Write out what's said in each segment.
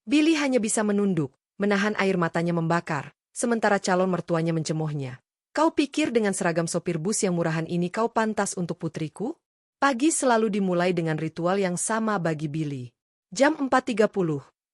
Billy hanya bisa menunduk, menahan air matanya membakar, sementara calon mertuanya mencemoohnya. Kau pikir dengan seragam sopir bus yang murahan ini kau pantas untuk putriku? Pagi selalu dimulai dengan ritual yang sama bagi Billy. Jam 4.30,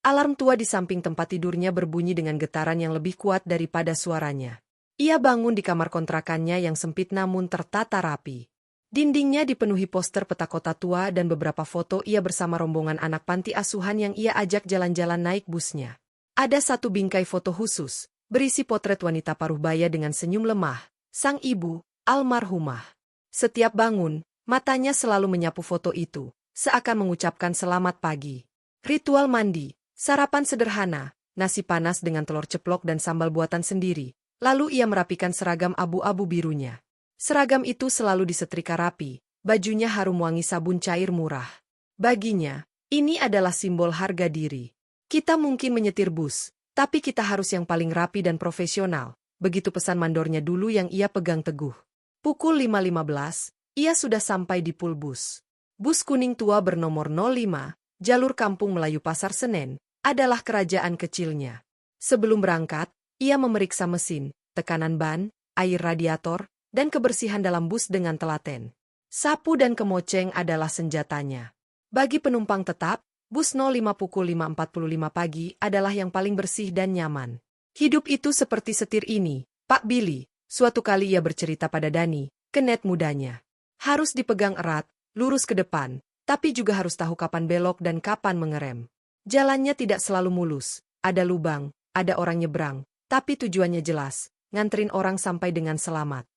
alarm tua di samping tempat tidurnya berbunyi dengan getaran yang lebih kuat daripada suaranya. Ia bangun di kamar kontrakannya yang sempit namun tertata rapi. Dindingnya dipenuhi poster peta kota tua dan beberapa foto ia bersama rombongan anak panti asuhan yang ia ajak jalan-jalan naik busnya. Ada satu bingkai foto khusus, berisi potret wanita paruh baya dengan senyum lemah, sang ibu, almarhumah. Setiap bangun, matanya selalu menyapu foto itu, seakan mengucapkan selamat pagi. Ritual mandi, sarapan sederhana, nasi panas dengan telur ceplok dan sambal buatan sendiri, lalu ia merapikan seragam abu-abu birunya. Seragam itu selalu disetrika rapi, bajunya harum wangi sabun cair murah. Baginya, ini adalah simbol harga diri. Kita mungkin menyetir bus, tapi kita harus yang paling rapi dan profesional, begitu pesan mandornya dulu yang ia pegang teguh. Pukul 5.15, ia sudah sampai di pool bus. Bus kuning tua bernomor 05, jalur Kampung Melayu Pasar Senen, adalah kerajaan kecilnya. Sebelum berangkat, ia memeriksa mesin, tekanan ban, air radiator, dan kebersihan dalam bus dengan telaten. Sapu dan kemoceng adalah senjatanya. Bagi penumpang tetap, bus 05 pukul 5.45 pagi adalah yang paling bersih dan nyaman. Hidup itu seperti setir ini, Pak Billy, suatu kali ia bercerita pada Dani, kenet mudanya. Harus dipegang erat, lurus ke depan, tapi juga harus tahu kapan belok dan kapan mengerem. Jalannya tidak selalu mulus, ada lubang, ada orang nyebrang, tapi tujuannya jelas, nganterin orang sampai dengan selamat.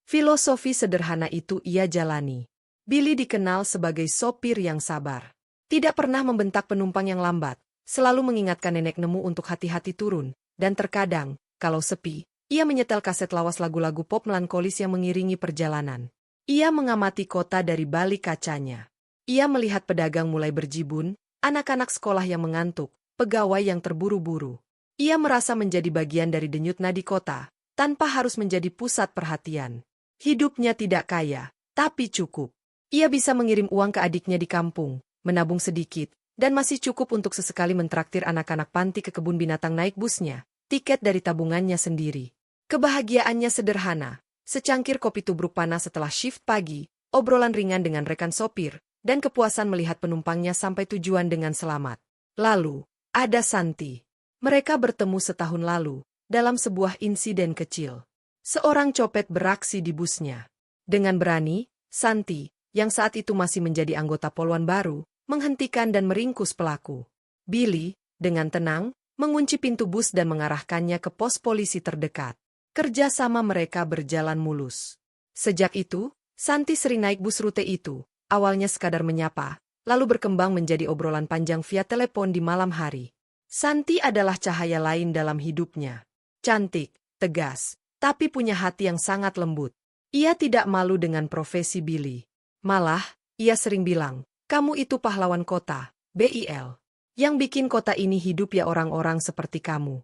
Filosofi sederhana itu ia jalani. Billy dikenal sebagai sopir yang sabar. Tidak pernah membentak penumpang yang lambat, selalu mengingatkan nenek nemu untuk hati-hati turun, dan terkadang, kalau sepi, ia menyetel kaset lawas lagu-lagu pop melankolis yang mengiringi perjalanan. Ia mengamati kota dari balik kacanya. Ia melihat pedagang mulai berjibun, anak-anak sekolah yang mengantuk, pegawai yang terburu-buru. Ia merasa menjadi bagian dari denyut nadi kota, tanpa harus menjadi pusat perhatian. Hidupnya tidak kaya, tapi cukup. Ia bisa mengirim uang ke adiknya di kampung, menabung sedikit, dan masih cukup untuk sesekali mentraktir anak-anak panti ke kebun binatang naik busnya, tiket dari tabungannya sendiri. Kebahagiaannya sederhana, secangkir kopi tubruk panas setelah shift pagi, obrolan ringan dengan rekan sopir, dan kepuasan melihat penumpangnya sampai tujuan dengan selamat. Lalu, ada Santi. Mereka bertemu setahun lalu, dalam sebuah insiden kecil. Seorang copet beraksi di busnya. Dengan berani, Santi, yang saat itu masih menjadi anggota Polwan baru, menghentikan dan meringkus pelaku. Billy, dengan tenang, mengunci pintu bus dan mengarahkannya ke pos polisi terdekat. Kerjasama mereka berjalan mulus. Sejak itu, Santi sering naik bus rute itu, awalnya sekadar menyapa, lalu berkembang menjadi obrolan panjang via telepon di malam hari. Santi adalah cahaya lain dalam hidupnya. Cantik, tegas, tapi punya hati yang sangat lembut. Ia tidak malu dengan profesi Billy. Malah, ia sering bilang, kamu itu pahlawan kota, BIL. Yang bikin kota ini hidup ya orang-orang seperti kamu.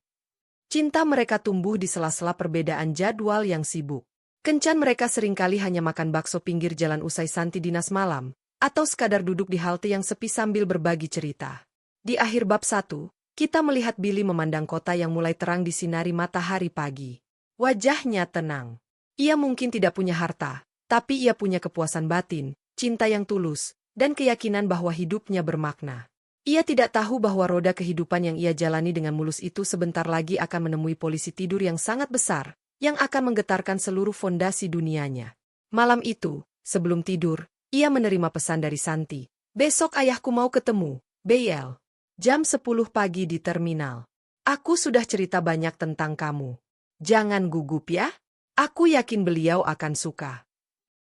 Cinta mereka tumbuh di sela-sela perbedaan jadwal yang sibuk. Kencan mereka seringkali hanya makan bakso pinggir jalan usai Santi dinas malam, atau sekadar duduk di halte yang sepi sambil berbagi cerita. Di akhir bab 1, kita melihat Billy memandang kota yang mulai terang disinari matahari pagi. Wajahnya tenang. Ia mungkin tidak punya harta, tapi ia punya kepuasan batin, cinta yang tulus, dan keyakinan bahwa hidupnya bermakna. Ia tidak tahu bahwa roda kehidupan yang ia jalani dengan mulus itu sebentar lagi akan menemui polisi tidur yang sangat besar, yang akan menggetarkan seluruh fondasi dunianya. Malam itu, sebelum tidur, ia menerima pesan dari Santi. Besok ayahku mau ketemu, BL. Jam 10 pagi di terminal. Aku sudah cerita banyak tentang kamu. Jangan gugup ya. Aku yakin beliau akan suka.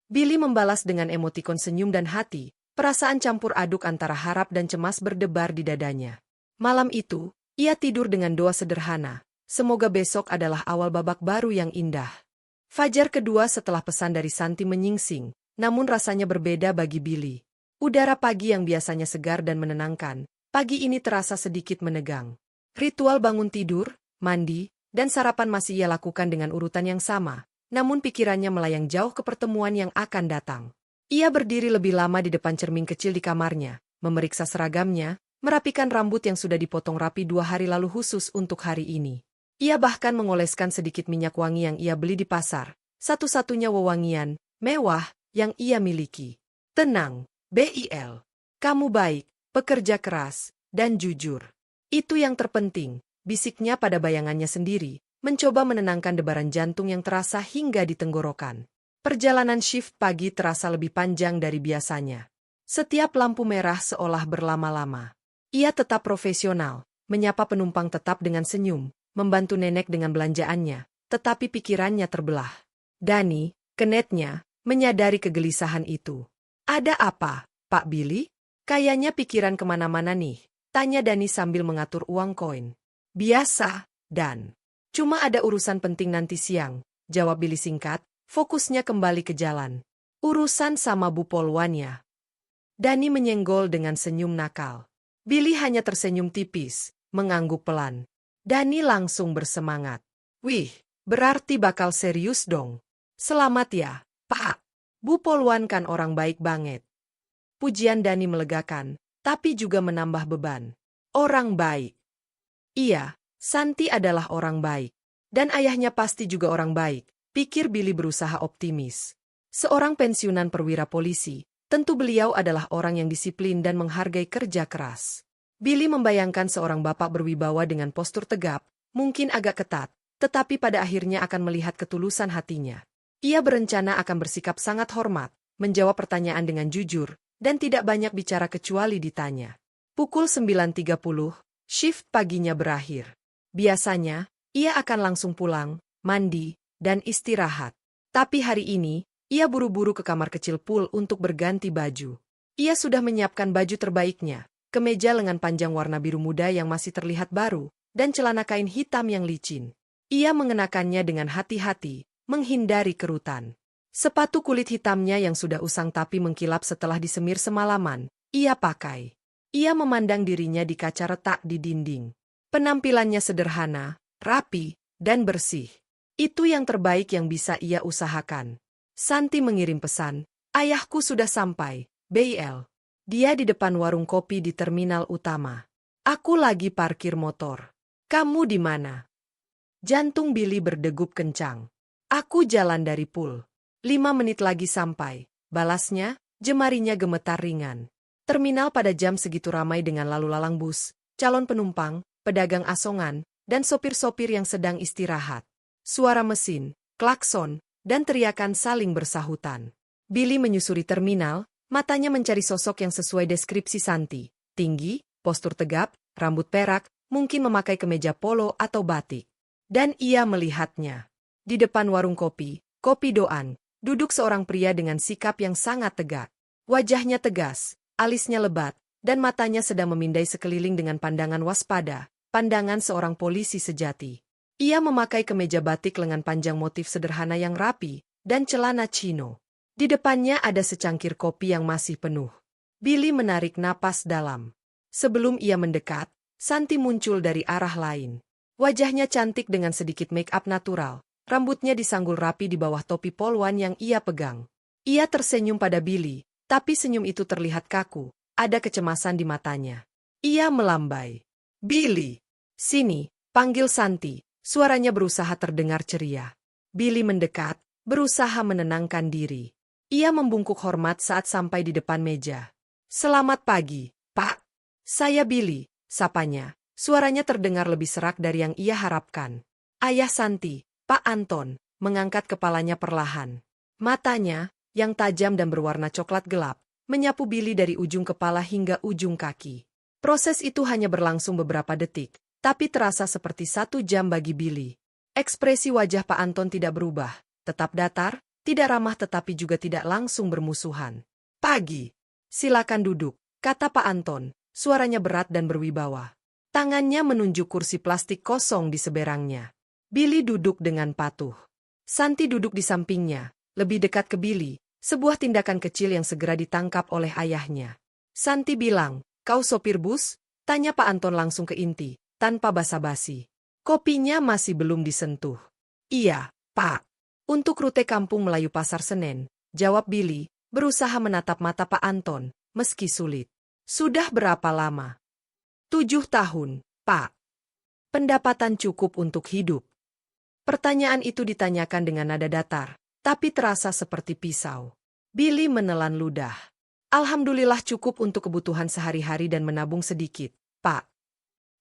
Billy membalas dengan emotikon senyum dan hati, perasaan campur aduk antara harap dan cemas berdebar di dadanya. Malam itu, ia tidur dengan doa sederhana, semoga besok adalah awal babak baru yang indah. Fajar kedua setelah pesan dari Santi menyingsing, namun rasanya berbeda bagi Billy. Udara pagi yang biasanya segar dan menenangkan, pagi ini terasa sedikit menegang. Ritual bangun tidur, mandi, dan sarapan masih ia lakukan dengan urutan yang sama, namun pikirannya melayang jauh ke pertemuan yang akan datang. Ia berdiri lebih lama di depan cermin kecil di kamarnya, memeriksa seragamnya, merapikan rambut yang sudah dipotong rapi 2 hari lalu khusus untuk hari ini. Ia bahkan mengoleskan sedikit minyak wangi yang ia beli di pasar, satu-satunya wewangian mewah yang ia miliki. Tenang, Bil. Kamu baik, pekerja keras, dan jujur. Itu yang terpenting, bisiknya pada bayangannya sendiri, mencoba menenangkan debaran jantung yang terasa hingga di tenggorokan. Perjalanan shift pagi terasa lebih panjang dari biasanya. Setiap lampu merah seolah berlama-lama. Ia tetap profesional, menyapa penumpang tetap dengan senyum, membantu nenek dengan belanjaannya, tetapi pikirannya terbelah. Dani, kenetnya, menyadari kegelisahan itu. Ada apa, Pak Billy? Kayaknya pikiran kemana-mana nih, tanya Dani sambil mengatur uang koin. Biasa, Dan. Cuma ada urusan penting nanti siang, jawab Billy singkat, fokusnya kembali ke jalan. Urusan sama Bu Polwan ya? Dani menyenggol dengan senyum nakal. Billy hanya tersenyum tipis, mengangguk pelan. Dani langsung bersemangat. Wih, berarti bakal serius dong. Selamat ya, Pak. Bu Polwan kan orang baik banget. Pujian Dani melegakan, tapi juga menambah beban. Orang baik. Iya, Santi adalah orang baik. Dan ayahnya pasti juga orang baik, pikir Billy berusaha optimis. Seorang pensiunan perwira polisi, tentu beliau adalah orang yang disiplin dan menghargai kerja keras. Billy membayangkan seorang bapak berwibawa dengan postur tegap, mungkin agak ketat, tetapi pada akhirnya akan melihat ketulusan hatinya. Ia berencana akan bersikap sangat hormat, menjawab pertanyaan dengan jujur, dan tidak banyak bicara kecuali ditanya. Pukul 9.30, shift paginya berakhir. Biasanya, ia akan langsung pulang, mandi, dan istirahat. Tapi hari ini, ia buru-buru ke kamar kecil pool untuk berganti baju. Ia sudah menyiapkan baju terbaiknya, kemeja lengan panjang warna biru muda yang masih terlihat baru, dan celana kain hitam yang licin. Ia mengenakannya dengan hati-hati, menghindari kerutan. Sepatu kulit hitamnya yang sudah usang tapi mengkilap setelah disemir semalaman, ia pakai. Ia memandang dirinya di kaca retak di dinding. Penampilannya sederhana, rapi, dan bersih. Itu yang terbaik yang bisa ia usahakan. Santi mengirim pesan, ayahku sudah sampai, Bil. Dia di depan warung kopi di terminal utama. Aku lagi parkir motor. Kamu di mana? Jantung Billy berdegup kencang. Aku jalan dari pool. 5 menit lagi sampai. Balasnya, jemarinya gemetar ringan. Terminal pada jam segitu ramai dengan lalu lalang bus, calon penumpang, pedagang asongan, dan sopir-sopir yang sedang istirahat. Suara mesin, klakson, dan teriakan saling bersahutan. Billy menyusuri terminal, matanya mencari sosok yang sesuai deskripsi Santi. Tinggi, postur tegap, rambut perak, mungkin memakai kemeja polo atau batik. Dan ia melihatnya. Di depan warung kopi, Kopi Doan, duduk seorang pria dengan sikap yang sangat tegak. Wajahnya tegas, alisnya lebat, dan matanya sedang memindai sekeliling dengan pandangan waspada, pandangan seorang polisi sejati. Ia memakai kemeja batik lengan panjang motif sederhana yang rapi, dan celana chino. Di depannya ada secangkir kopi yang masih penuh. Billy menarik napas dalam. Sebelum ia mendekat, Santi muncul dari arah lain. Wajahnya cantik dengan sedikit make-up natural. Rambutnya disanggul rapi di bawah topi polwan yang ia pegang. Ia tersenyum pada Billy, tapi senyum itu terlihat kaku, ada kecemasan di matanya. Ia melambai. Billy, sini, panggil Santi, suaranya berusaha terdengar ceria. Billy mendekat, berusaha menenangkan diri. Ia membungkuk hormat saat sampai di depan meja. Selamat pagi, Pak. Saya Billy, sapanya. Suaranya terdengar lebih serak dari yang ia harapkan. Ayah Santi, Pak Anton, mengangkat kepalanya perlahan. Matanya, yang tajam dan berwarna coklat gelap, menyapu Billy dari ujung kepala hingga ujung kaki. Proses itu hanya berlangsung beberapa detik, tapi terasa seperti 1 jam bagi Billy. Ekspresi wajah Pak Anton tidak berubah, tetap datar, tidak ramah tetapi juga tidak langsung bermusuhan. Pagi. Silakan duduk, kata Pak Anton, suaranya berat dan berwibawa. Tangannya menunjuk kursi plastik kosong di seberangnya. Billy duduk dengan patuh. Santi duduk di sampingnya, lebih dekat ke Billy, sebuah tindakan kecil yang segera ditangkap oleh ayahnya. Santi bilang, kau sopir bus? Tanya Pak Anton langsung ke inti, tanpa basa-basi. Kopinya masih belum disentuh. Iya, Pak. Untuk rute Kampung Melayu Pasar Senen, jawab Billy, berusaha menatap mata Pak Anton, meski sulit. Sudah berapa lama? 7 tahun, Pak. Pendapatan cukup untuk hidup. Pertanyaan itu ditanyakan dengan nada datar, tapi terasa seperti pisau. Billy menelan ludah. Alhamdulillah cukup untuk kebutuhan sehari-hari dan menabung sedikit, Pak.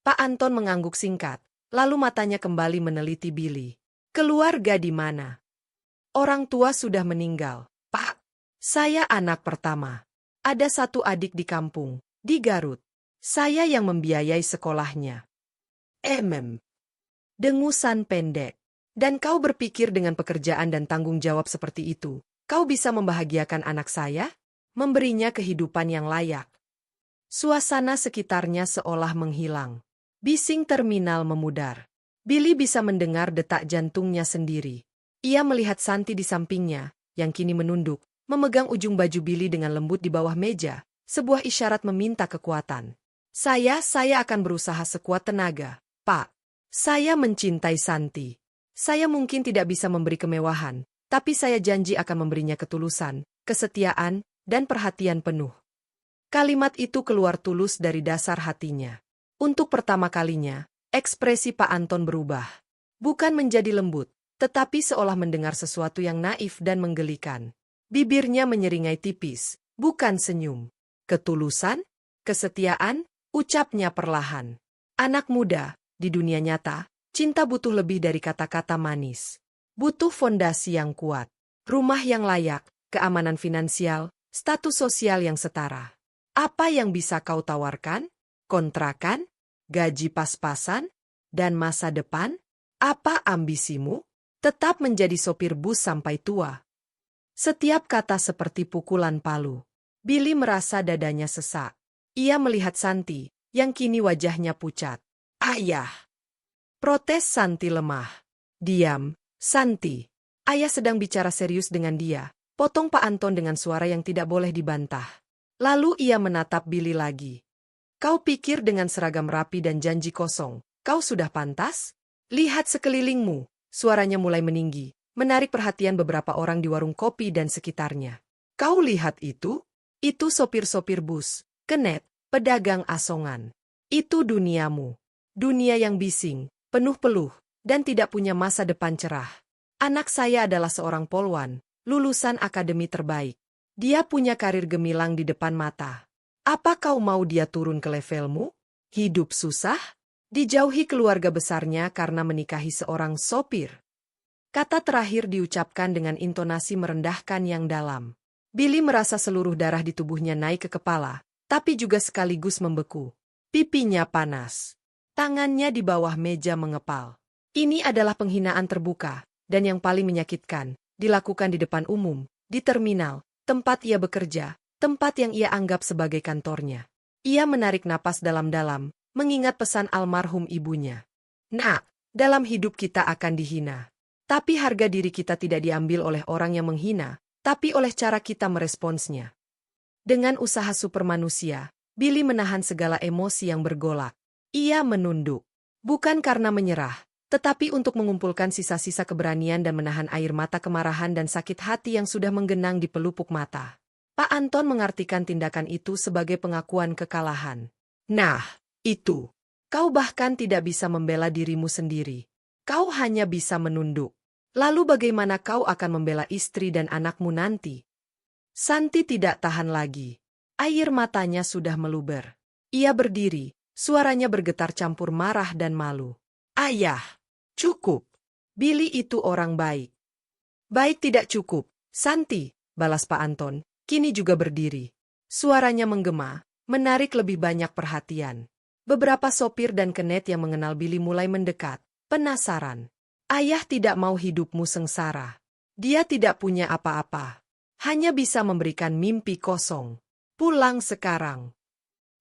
Pak Anton mengangguk singkat, lalu matanya kembali meneliti Billy. Keluarga di mana? Orang tua sudah meninggal, Pak. Saya anak pertama. Ada satu adik di kampung, di Garut. Saya yang membiayai sekolahnya. Dengusan pendek. Dan kau berpikir dengan pekerjaan dan tanggung jawab seperti itu, kau bisa membahagiakan anak saya? Memberinya kehidupan yang layak. Suasana sekitarnya seolah menghilang. Bising terminal memudar. Billy bisa mendengar detak jantungnya sendiri. Ia melihat Santi di sampingnya, yang kini menunduk, memegang ujung baju Billy dengan lembut di bawah meja, sebuah isyarat meminta kekuatan. Saya akan berusaha sekuat tenaga, Pak. Saya mencintai Santi. Saya mungkin tidak bisa memberi kemewahan, tapi saya janji akan memberinya ketulusan, kesetiaan, dan perhatian penuh. Kalimat itu keluar tulus dari dasar hatinya. Untuk pertama kalinya, ekspresi Pak Anton berubah. Bukan menjadi lembut, tetapi seolah mendengar sesuatu yang naif dan menggelikan. Bibirnya menyeringai tipis, bukan senyum. Ketulusan, kesetiaan, ucapnya perlahan. Anak muda, di dunia nyata, cinta butuh lebih dari kata-kata manis. Butuh fondasi yang kuat, rumah yang layak, keamanan finansial, status sosial yang setara. Apa yang bisa kau tawarkan? Kontrakan? Gaji pas-pasan? Dan masa depan? Apa ambisimu? Tetap menjadi sopir bus sampai tua. Setiap kata seperti pukulan palu. Billy merasa dadanya sesak. Ia melihat Santi, yang kini wajahnya pucat. Ayah! Protes Santi lemah. Diam, Santi. Ayah sedang bicara serius dengan dia. Potong Pak Anton dengan suara yang tidak boleh dibantah. Lalu ia menatap Billy lagi. Kau pikir dengan seragam rapi dan janji kosong, kau sudah pantas? Lihat sekelilingmu. Suaranya mulai meninggi, menarik perhatian beberapa orang di warung kopi dan sekitarnya. Kau lihat itu? Itu sopir-sopir bus, kenet, pedagang asongan. Itu duniamu. Dunia yang bising, penuh peluh, dan tidak punya masa depan cerah. Anak saya adalah seorang polwan, lulusan akademi terbaik. Dia punya karir gemilang di depan mata. Apa kau mau dia turun ke levelmu? Hidup susah? Dijauhi keluarga besarnya karena menikahi seorang sopir. Kata terakhir diucapkan dengan intonasi merendahkan yang dalam. Billy merasa seluruh darah di tubuhnya naik ke kepala, tapi juga sekaligus membeku. Pipinya panas. Tangannya di bawah meja mengepal. Ini adalah penghinaan terbuka, dan yang paling menyakitkan, dilakukan di depan umum, di terminal, tempat ia bekerja, tempat yang ia anggap sebagai kantornya. Ia menarik napas dalam-dalam, mengingat pesan almarhum ibunya. Nak, dalam hidup kita akan dihina. Tapi harga diri kita tidak diambil oleh orang yang menghina, tapi oleh cara kita meresponsnya. Dengan usaha supermanusia, Billy menahan segala emosi yang bergolak. Ia menunduk. Bukan karena menyerah, tetapi untuk mengumpulkan sisa-sisa keberanian dan menahan air mata kemarahan dan sakit hati yang sudah menggenang di pelupuk mata. Pak Anton mengartikan tindakan itu sebagai pengakuan kekalahan. Nah, itu. Kau bahkan tidak bisa membela dirimu sendiri. Kau hanya bisa menunduk. Lalu bagaimana kau akan membela istri dan anakmu nanti? Santi tidak tahan lagi. Air matanya sudah meluber. Ia berdiri, suaranya bergetar campur marah dan malu. Ayah, cukup. Billy itu orang baik. Baik tidak cukup, Santi, balas Pak Anton, kini juga berdiri. Suaranya menggema, menarik lebih banyak perhatian. Beberapa sopir dan kenet yang mengenal Billy mulai mendekat, penasaran. Ayah tidak mau hidupmu sengsara. Dia tidak punya apa-apa. Hanya bisa memberikan mimpi kosong. Pulang sekarang.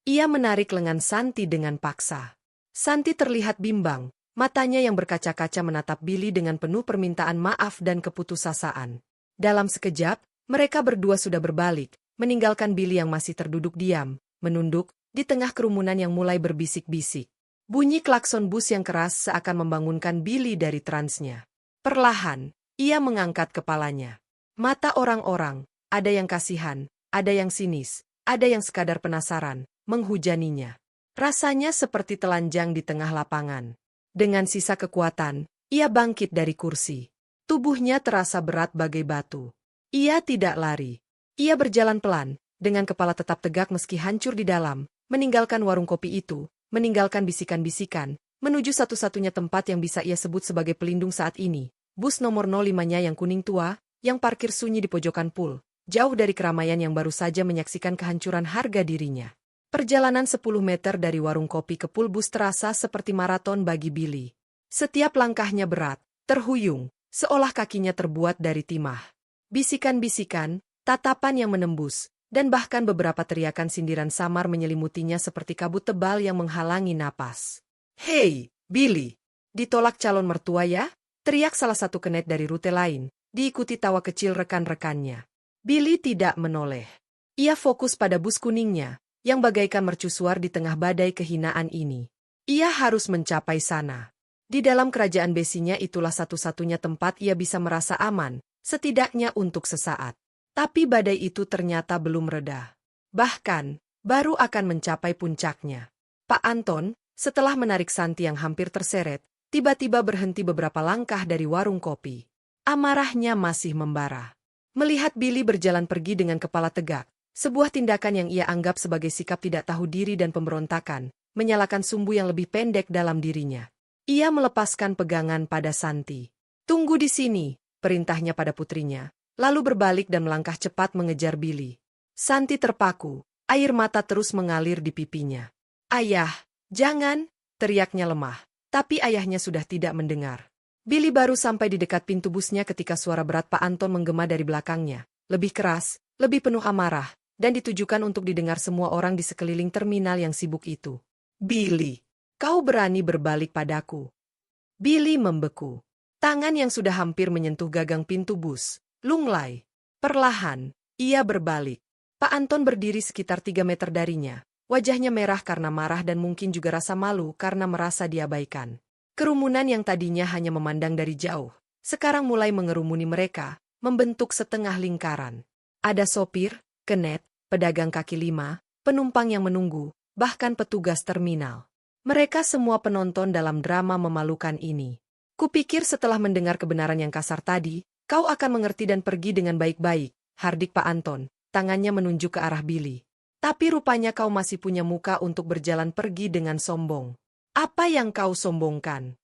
Ia menarik lengan Santi dengan paksa. Santi terlihat bimbang, matanya yang berkaca-kaca menatap Billy dengan penuh permintaan maaf dan keputusasaan. Dalam sekejap, mereka berdua sudah berbalik, meninggalkan Billy yang masih terduduk diam, menunduk, di tengah kerumunan yang mulai berbisik-bisik. Bunyi klakson bus yang keras seakan membangunkan Billy dari transnya. Perlahan, ia mengangkat kepalanya. Mata orang-orang, ada yang kasihan, ada yang sinis, ada yang sekadar penasaran, menghujaninya. Rasanya seperti telanjang di tengah lapangan. Dengan sisa kekuatan, ia bangkit dari kursi. Tubuhnya terasa berat bagai batu. Ia tidak lari. Ia berjalan pelan, dengan kepala tetap tegak meski hancur di dalam, meninggalkan warung kopi itu, meninggalkan bisikan-bisikan, menuju satu-satunya tempat yang bisa ia sebut sebagai pelindung saat ini, bus nomor 05-nya yang kuning tua, yang parkir sunyi di pojokan pul, jauh dari keramaian yang baru saja menyaksikan kehancuran harga dirinya. Perjalanan 10 meter dari warung kopi ke pul bus terasa seperti maraton bagi Billy. Setiap langkahnya berat, terhuyung, seolah kakinya terbuat dari timah. Bisikan-bisikan, tatapan yang menembus, dan bahkan beberapa teriakan sindiran samar menyelimutinya seperti kabut tebal yang menghalangi napas. "Hei, Billy!" "Ditolak calon mertua ya?" teriak salah satu kenet dari rute lain, diikuti tawa kecil rekan-rekannya. Billy tidak menoleh. Ia fokus pada bus kuningnya, yang bagaikan mercusuar di tengah badai kehinaan ini. Ia harus mencapai sana. Di dalam kerajaan besinya itulah satu-satunya tempat ia bisa merasa aman, setidaknya untuk sesaat. Tapi badai itu ternyata belum reda. Bahkan, baru akan mencapai puncaknya. Pak Anton, setelah menarik Santi yang hampir terseret, tiba-tiba berhenti beberapa langkah dari warung kopi. Amarahnya masih membara. Melihat Billy berjalan pergi dengan kepala tegak, sebuah tindakan yang ia anggap sebagai sikap tidak tahu diri dan pemberontakan, menyalakan sumbu yang lebih pendek dalam dirinya. Ia melepaskan pegangan pada Santi. "Tunggu di sini," perintahnya pada putrinya, lalu berbalik dan melangkah cepat mengejar Billy. Santi terpaku, air mata terus mengalir di pipinya. "Ayah, jangan!" teriaknya lemah, tapi ayahnya sudah tidak mendengar. Billy baru sampai di dekat pintu busnya ketika suara berat Pak Anton menggema dari belakangnya, lebih keras, lebih penuh amarah, dan ditujukan untuk didengar semua orang di sekeliling terminal yang sibuk itu. "Billy, kau berani berbalik padaku?" Billy membeku. Tangan yang sudah hampir menyentuh gagang pintu bus, lunglai. Perlahan, ia berbalik. Pak Anton berdiri sekitar 3 meter darinya, wajahnya merah karena marah dan mungkin juga rasa malu karena merasa diabaikan. Kerumunan yang tadinya hanya memandang dari jauh, sekarang mulai mengerumuni mereka, membentuk setengah lingkaran. Ada sopir, kenet, pedagang kaki lima, penumpang yang menunggu, bahkan petugas terminal. Mereka semua penonton dalam drama memalukan ini. "Kupikir setelah mendengar kebenaran yang kasar tadi, kau akan mengerti dan pergi dengan baik-baik," hardik Pak Anton, tangannya menunjuk ke arah Billy. "Tapi rupanya kau masih punya muka untuk berjalan pergi dengan sombong. Apa yang kau sombongkan?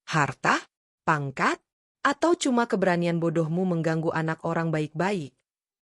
Harta? Pangkat? Atau cuma keberanian bodohmu mengganggu anak orang baik-baik?"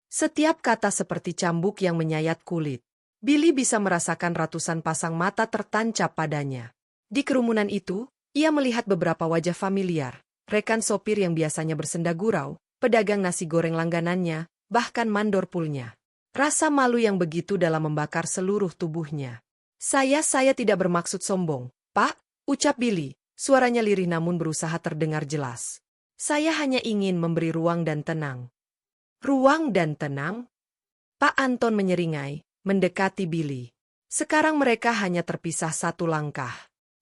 Setiap kata seperti cambuk yang menyayat kulit. Billy bisa merasakan ratusan pasang mata tertancap padanya. Di kerumunan itu, ia melihat beberapa wajah familiar, rekan sopir yang biasanya bersenda gurau, pedagang nasi goreng langganannya, bahkan mandor pulnya. Rasa malu yang begitu dalam membakar seluruh tubuhnya. Saya tidak bermaksud sombong, Pak," ucap Billy, suaranya lirih namun berusaha terdengar jelas. "Saya hanya ingin memberi ruang dan tenang." "Ruang dan tenang?" Pak Anton menyeringai, mendekati Billy. Sekarang mereka hanya terpisah satu langkah.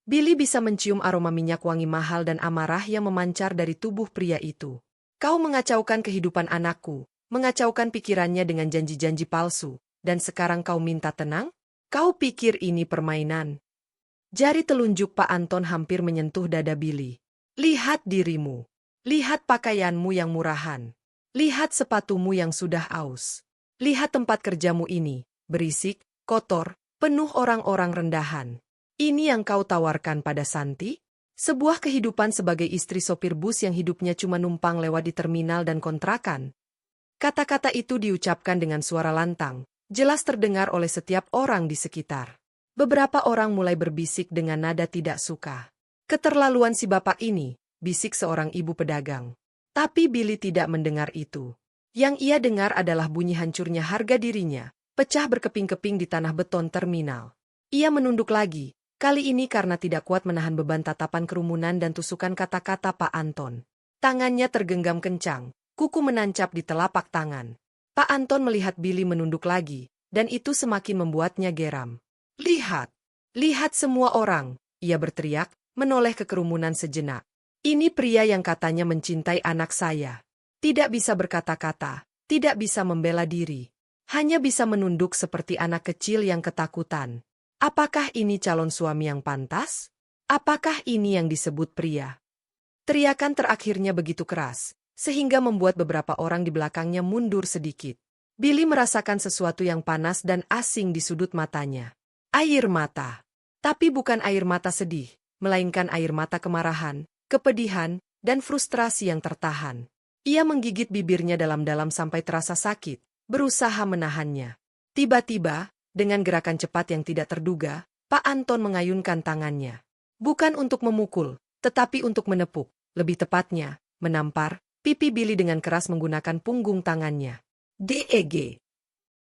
Billy bisa mencium aroma minyak wangi mahal dan amarah yang memancar dari tubuh pria itu. "Kau mengacaukan kehidupan anakku, mengacaukan pikirannya dengan janji-janji palsu, dan sekarang kau minta tenang? Kau pikir ini permainan?" Jari telunjuk Pak Anton hampir menyentuh dada Billy. "Lihat dirimu. Lihat pakaianmu yang murahan. Lihat sepatumu yang sudah aus. Lihat tempat kerjamu ini, berisik, kotor, penuh orang-orang rendahan. Ini yang kau tawarkan pada Santi? Sebuah kehidupan sebagai istri sopir bus yang hidupnya cuma numpang lewat di terminal dan kontrakan." Kata-kata itu diucapkan dengan suara lantang, jelas terdengar oleh setiap orang di sekitar. Beberapa orang mulai berbisik dengan nada tidak suka. "Keterlaluan si bapak ini," bisik seorang ibu pedagang. Tapi Billy tidak mendengar itu. Yang ia dengar adalah bunyi hancurnya harga dirinya, pecah berkeping-keping di tanah beton terminal. Ia menunduk lagi, kali ini karena tidak kuat menahan beban tatapan kerumunan dan tusukan kata-kata Pak Anton. Tangannya tergenggam kencang, kuku menancap di telapak tangan. Pak Anton melihat Billy menunduk lagi, dan itu semakin membuatnya geram. "Lihat! Lihat semua orang!" ia berteriak, menoleh ke kerumunan sejenak. "Ini pria yang katanya mencintai anak saya. Tidak bisa berkata-kata, tidak bisa membela diri. Hanya bisa menunduk seperti anak kecil yang ketakutan. Apakah ini calon suami yang pantas? Apakah ini yang disebut pria? Teriakan terakhirnya begitu keras, sehingga membuat beberapa orang di belakangnya mundur sedikit. Billy merasakan sesuatu yang panas dan asing di sudut matanya. Air mata. Tapi bukan air mata sedih, melainkan air mata kemarahan, kepedihan, dan frustrasi yang tertahan. Ia menggigit bibirnya dalam-dalam sampai terasa sakit, berusaha menahannya. Tiba-tiba, dengan gerakan cepat yang tidak terduga, Pak Anton mengayunkan tangannya. Bukan untuk memukul, tetapi untuk menepuk, lebih tepatnya, menampar, pipi Billy dengan keras menggunakan punggung tangannya. Deg.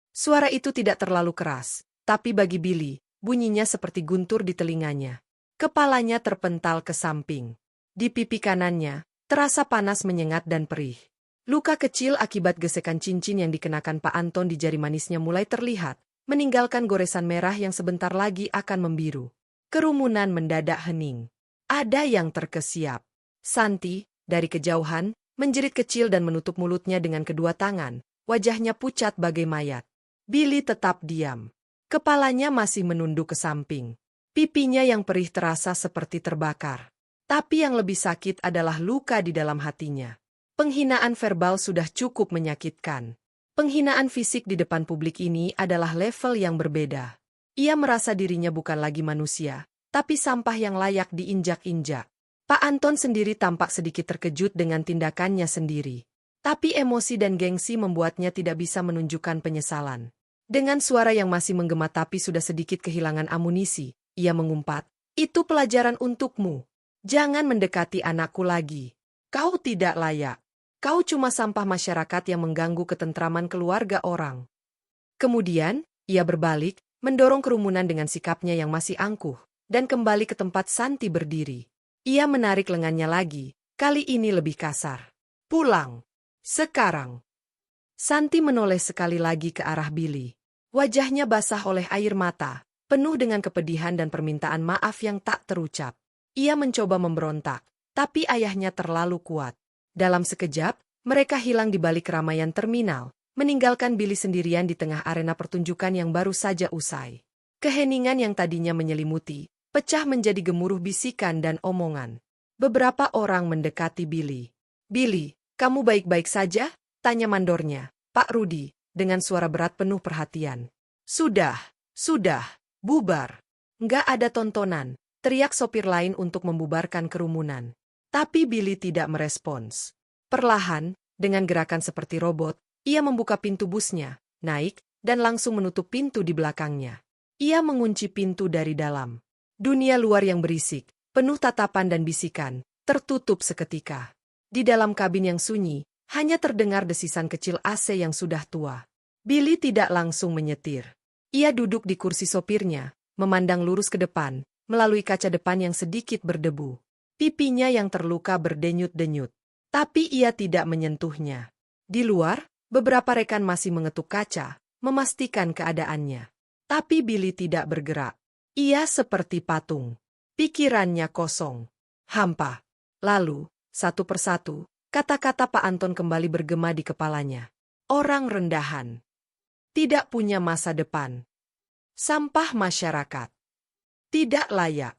Suara itu tidak terlalu keras, tapi bagi Billy, bunyinya seperti guntur di telinganya. Kepalanya terpental ke samping. Di pipi kanannya, terasa panas menyengat dan perih. Luka kecil akibat gesekan cincin yang dikenakan Pak Anton di jari manisnya mulai terlihat, meninggalkan goresan merah yang sebentar lagi akan membiru. Kerumunan mendadak hening. Ada yang terkesiap. Santi, dari kejauhan, menjerit kecil dan menutup mulutnya dengan kedua tangan, wajahnya pucat bagai mayat. Billy tetap diam. Kepalanya masih menunduk ke samping. Pipinya yang perih terasa seperti terbakar. Tapi yang lebih sakit adalah luka di dalam hatinya. Penghinaan verbal sudah cukup menyakitkan. Penghinaan fisik di depan publik ini adalah level yang berbeda. Ia merasa dirinya bukan lagi manusia, tapi sampah yang layak diinjak-injak. Pak Anton sendiri tampak sedikit terkejut dengan tindakannya sendiri. Tapi emosi dan gengsi membuatnya tidak bisa menunjukkan penyesalan. Dengan suara yang masih menggema tapi sudah sedikit kehilangan amunisi, ia mengumpat, "Itu pelajaran untukmu. Jangan mendekati anakku lagi. Kau tidak layak. Kau cuma sampah masyarakat yang mengganggu ketentraman keluarga orang." Kemudian, ia berbalik, mendorong kerumunan dengan sikapnya yang masih angkuh, dan kembali ke tempat Santi berdiri. Ia menarik lengannya lagi, kali ini lebih kasar. "Pulang. Sekarang." Santi menoleh sekali lagi ke arah Billy. Wajahnya basah oleh air mata, penuh dengan kepedihan dan permintaan maaf yang tak terucap. Ia mencoba memberontak, tapi ayahnya terlalu kuat. Dalam sekejap, mereka hilang di balik keramaian terminal, meninggalkan Billy sendirian di tengah arena pertunjukan yang baru saja usai. Keheningan yang tadinya menyelimuti, pecah menjadi gemuruh bisikan dan omongan. Beberapa orang mendekati Billy. "Billy, kamu baik-baik saja?" tanya mandornya, Pak Rudi, dengan suara berat penuh perhatian. Sudah, bubar. Nggak ada tontonan, teriak sopir lain untuk membubarkan kerumunan. Tapi Billy tidak merespons. Perlahan, dengan gerakan seperti robot, ia membuka pintu busnya, naik, dan langsung menutup pintu di belakangnya. Ia mengunci pintu dari dalam. Dunia luar yang berisik, penuh tatapan dan bisikan, tertutup seketika. Di dalam kabin yang sunyi, hanya terdengar desisan kecil AC yang sudah tua. Billy tidak langsung menyetir. Ia duduk di kursi sopirnya, memandang lurus ke depan, melalui kaca depan yang sedikit berdebu. Pipinya yang terluka berdenyut-denyut. Tapi ia tidak menyentuhnya. Di luar, beberapa rekan masih mengetuk kaca, memastikan keadaannya. Tapi Billy tidak bergerak. Ia seperti patung. Pikirannya kosong. Hampa. Lalu, satu persatu, kata-kata Pak Anton kembali bergema di kepalanya. Orang rendahan. Tidak punya masa depan. Sampah masyarakat. Tidak layak.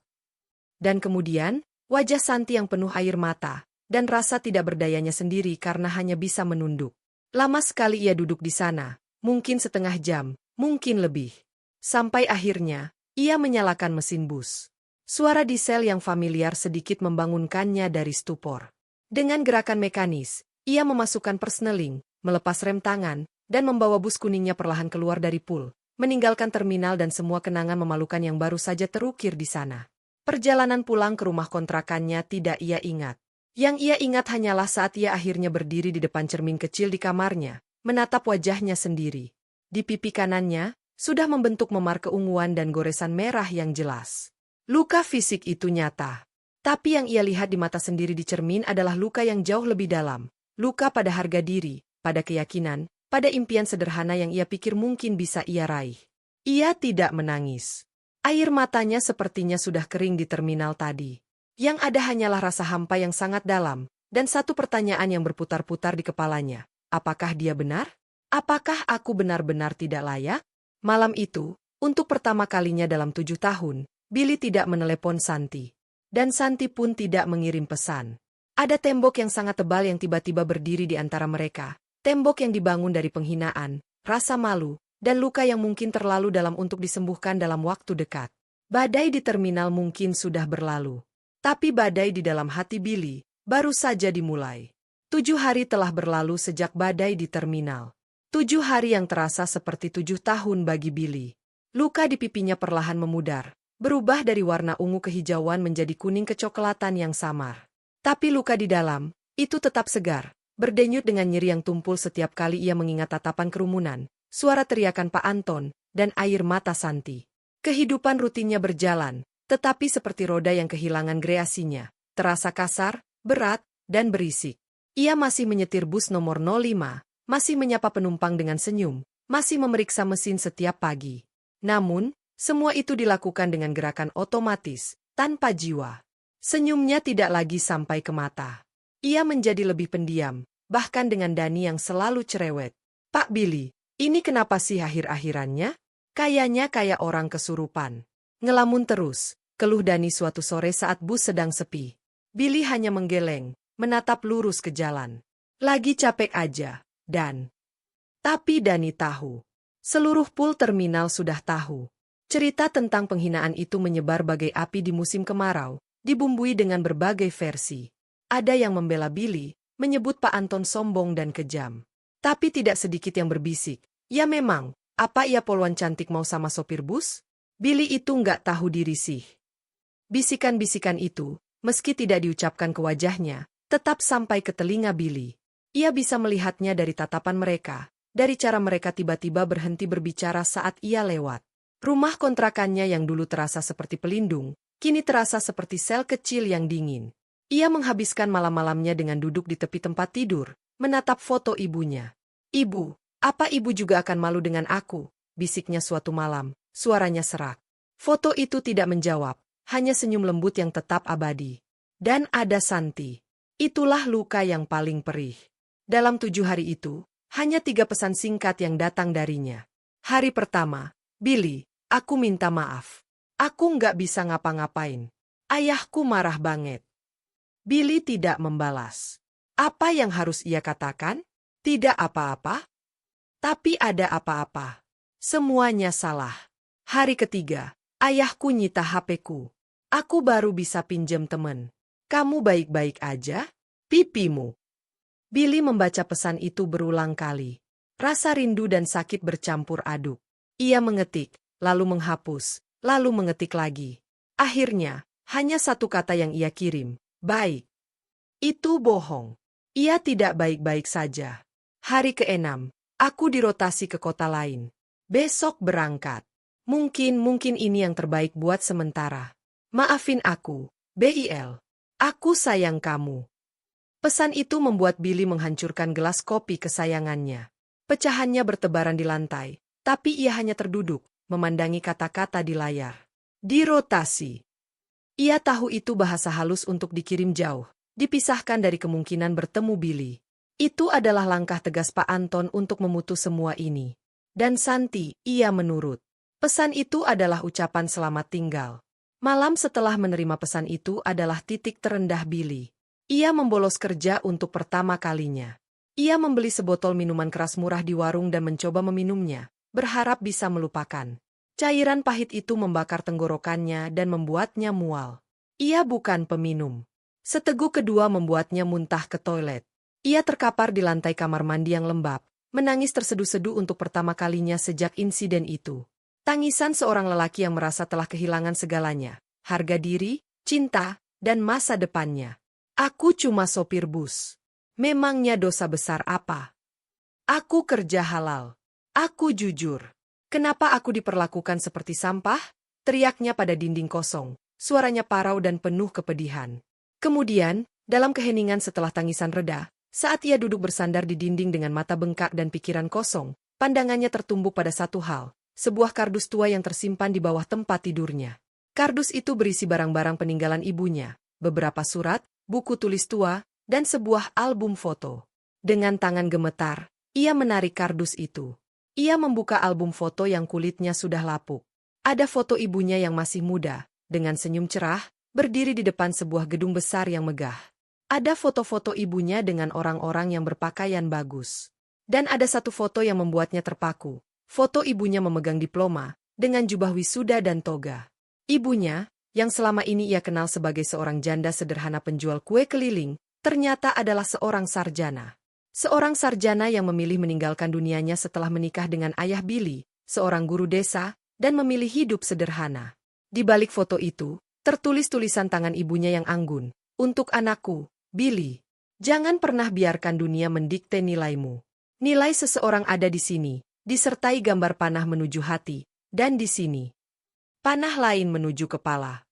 Dan kemudian, wajah Santi yang penuh air mata, dan rasa tidak berdayanya sendiri karena hanya bisa menunduk. Lama sekali ia duduk di sana, mungkin setengah jam, mungkin lebih. Sampai akhirnya, ia menyalakan mesin bus. Suara diesel yang familiar sedikit membangunkannya dari stupor. Dengan gerakan mekanis, ia memasukkan persneling, melepas rem tangan, dan membawa bus kuningnya perlahan keluar dari pul, meninggalkan terminal dan semua kenangan memalukan yang baru saja terukir di sana. Perjalanan pulang ke rumah kontrakannya tidak ia ingat. Yang ia ingat hanyalah saat ia akhirnya berdiri di depan cermin kecil di kamarnya, menatap wajahnya sendiri. Di pipi kanannya, sudah membentuk memar keunguan dan goresan merah yang jelas. Luka fisik itu nyata. Tapi yang ia lihat di mata sendiri di cermin adalah luka yang jauh lebih dalam. Luka pada harga diri, pada keyakinan, pada impian sederhana yang ia pikir mungkin bisa ia raih. Ia tidak menangis. Air matanya sepertinya sudah kering di terminal tadi. Yang ada hanyalah rasa hampa yang sangat dalam, dan satu pertanyaan yang berputar-putar di kepalanya. Apakah dia benar? Apakah aku benar-benar tidak layak? Malam itu, Untuk pertama kalinya dalam 7 tahun, Billy tidak menelepon Santi. Dan Santi pun tidak mengirim pesan. Ada tembok yang sangat tebal yang tiba-tiba berdiri di antara mereka. Tembok yang dibangun dari penghinaan, rasa malu, dan luka yang mungkin terlalu dalam untuk disembuhkan dalam waktu dekat. Badai di terminal mungkin sudah berlalu. Tapi badai di dalam hati Billy baru saja dimulai. 7 hari telah berlalu sejak badai di terminal. 7 hari yang terasa seperti 7 tahun bagi Billy. Luka di pipinya perlahan memudar, berubah dari warna ungu kehijauan menjadi kuning kecoklatan yang samar. Tapi luka di dalam, itu tetap segar, berdenyut dengan nyeri yang tumpul setiap kali ia mengingat tatapan kerumunan, suara teriakan Pak Anton, dan air mata Santi. Kehidupan rutinnya berjalan, tetapi seperti roda yang kehilangan greasinya, terasa kasar, berat, dan berisik. Ia masih menyetir bus nomor 05, masih menyapa penumpang dengan senyum, masih memeriksa mesin setiap pagi. Namun, semua itu dilakukan dengan gerakan otomatis, tanpa jiwa. Senyumnya tidak lagi sampai ke mata. Ia menjadi lebih pendiam, bahkan dengan Dani yang selalu cerewet. Pak Billy, ini kenapa sih akhir-akhirannya? Kayaknya kayak orang kesurupan. Ngelamun terus, keluh Dani suatu sore saat bus sedang sepi. Billy hanya menggeleng, menatap lurus ke jalan. Lagi capek aja, Dan. Tapi Dani tahu. Seluruh pool terminal sudah tahu. Cerita tentang penghinaan itu menyebar bagai api di musim kemarau, dibumbui dengan berbagai versi. Ada yang membela Billy, menyebut Pak Anton sombong dan kejam. Tapi tidak sedikit yang berbisik, ya memang, apa ia poluan cantik mau sama sopir bus? Billy itu nggak tahu diri sih. Bisikan-bisikan itu, meski tidak diucapkan ke wajahnya, tetap sampai ke telinga Billy. Ia bisa melihatnya dari tatapan mereka. Dari cara mereka tiba-tiba berhenti berbicara saat ia lewat. Rumah kontrakannya yang dulu terasa seperti pelindung, kini terasa seperti sel kecil yang dingin. Ia menghabiskan malam-malamnya dengan duduk di tepi tempat tidur, menatap foto ibunya. "Ibu, apa ibu juga akan malu dengan aku?" bisiknya suatu malam, suaranya serak. Foto itu tidak menjawab, hanya senyum lembut yang tetap abadi. Dan ada Santi. Itulah luka yang paling perih. Dalam 7 hari itu, hanya 3 pesan singkat yang datang darinya. Hari pertama, "Billy, aku minta maaf. Aku nggak bisa ngapa-ngapain. Ayahku marah banget." Billy tidak membalas. Apa yang harus ia katakan? Tidak apa-apa. Tapi ada apa-apa. Semuanya salah. Hari ketiga, ayahku nyita HP-ku. Aku baru bisa pinjem temen. Kamu baik-baik aja? Pipimu. Billy membaca pesan itu berulang kali. Rasa rindu dan sakit bercampur aduk. Ia mengetik, lalu menghapus, lalu mengetik lagi. Akhirnya, hanya satu kata yang ia kirim, "Baik." Itu bohong. Ia tidak baik-baik saja. Hari ke-6, aku dirotasi ke kota lain. Besok berangkat. Mungkin ini yang terbaik buat sementara. Maafin aku, Bil. Aku sayang kamu. Pesan itu membuat Billy menghancurkan gelas kopi kesayangannya. Pecahannya bertebaran di lantai, tapi ia hanya terduduk, memandangi kata-kata di layar. Dirotasi. Ia tahu itu bahasa halus untuk dikirim jauh, dipisahkan dari kemungkinan bertemu Billy. Itu adalah langkah tegas Pak Anton untuk memutus semua ini. Dan Santi, ia menurut. Pesan itu adalah ucapan selamat tinggal. Malam setelah menerima pesan itu adalah titik terendah Billy. Ia membolos kerja untuk pertama kalinya. Ia membeli sebotol minuman keras murah di warung dan mencoba meminumnya, berharap bisa melupakan. Cairan pahit itu membakar tenggorokannya dan membuatnya mual. Ia bukan peminum. Seteguk kedua membuatnya muntah ke toilet. Ia terkapar di lantai kamar mandi yang lembab, menangis terseduh-seduh untuk pertama kalinya sejak insiden itu. Tangisan seorang lelaki yang merasa telah kehilangan segalanya, harga diri, cinta, dan masa depannya. Aku cuma sopir bus. Memangnya dosa besar apa? Aku kerja halal. Aku jujur. Kenapa aku diperlakukan seperti sampah? Teriaknya pada dinding kosong. Suaranya parau dan penuh kepedihan. Kemudian, dalam keheningan setelah tangisan reda, saat ia duduk bersandar di dinding dengan mata bengkak dan pikiran kosong, pandangannya tertumbuk pada satu hal, sebuah kardus tua yang tersimpan di bawah tempat tidurnya. Kardus itu berisi barang-barang peninggalan ibunya, beberapa surat, buku tulis tua, dan sebuah album foto. Dengan tangan gemetar, ia menarik kardus itu. Ia membuka album foto yang kulitnya sudah lapuk. Ada foto ibunya yang masih muda, dengan senyum cerah, berdiri di depan sebuah gedung besar yang megah. Ada foto-foto ibunya dengan orang-orang yang berpakaian bagus. Dan ada satu foto yang membuatnya terpaku. Foto ibunya memegang diploma, dengan jubah wisuda dan toga. Ibunya, yang selama ini ia kenal sebagai seorang janda sederhana penjual kue keliling, ternyata adalah seorang sarjana. Seorang sarjana yang memilih meninggalkan dunianya setelah menikah dengan ayah Billy, seorang guru desa, dan memilih hidup sederhana. Di balik foto itu, tertulis tulisan tangan ibunya yang anggun. Untuk anakku, Billy, jangan pernah biarkan dunia mendikte nilaimu. Nilai seseorang ada di sini, disertai gambar panah menuju hati, dan di sini, panah lain menuju kepala.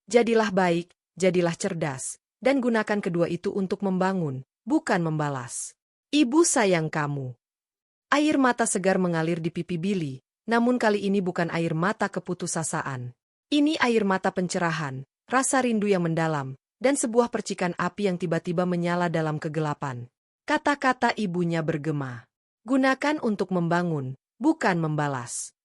Jadilah baik, jadilah cerdas, dan gunakan kedua itu untuk membangun, bukan membalas. Ibu sayang kamu. Air mata segar mengalir di pipi Billy, namun kali ini bukan air mata keputusasaan. Ini air mata pencerahan, rasa rindu yang mendalam, dan sebuah percikan api yang tiba-tiba menyala dalam kegelapan. Kata-kata ibunya bergema. Gunakan untuk membangun, bukan membalas.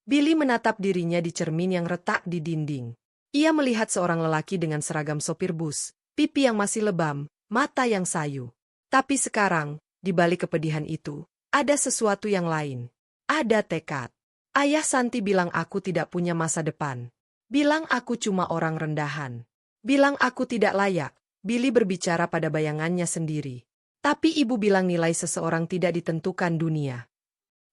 Billy menatap dirinya di cermin yang retak di dinding. Ia melihat seorang lelaki dengan seragam sopir bus, pipi yang masih lebam, mata yang sayu. Tapi sekarang, di balik kepedihan itu, ada sesuatu yang lain. Ada tekad. Ayah Santi bilang aku tidak punya masa depan. Bilang aku cuma orang rendahan. Bilang aku tidak layak. Billy berbicara pada bayangannya sendiri. Tapi ibu bilang nilai seseorang tidak ditentukan dunia.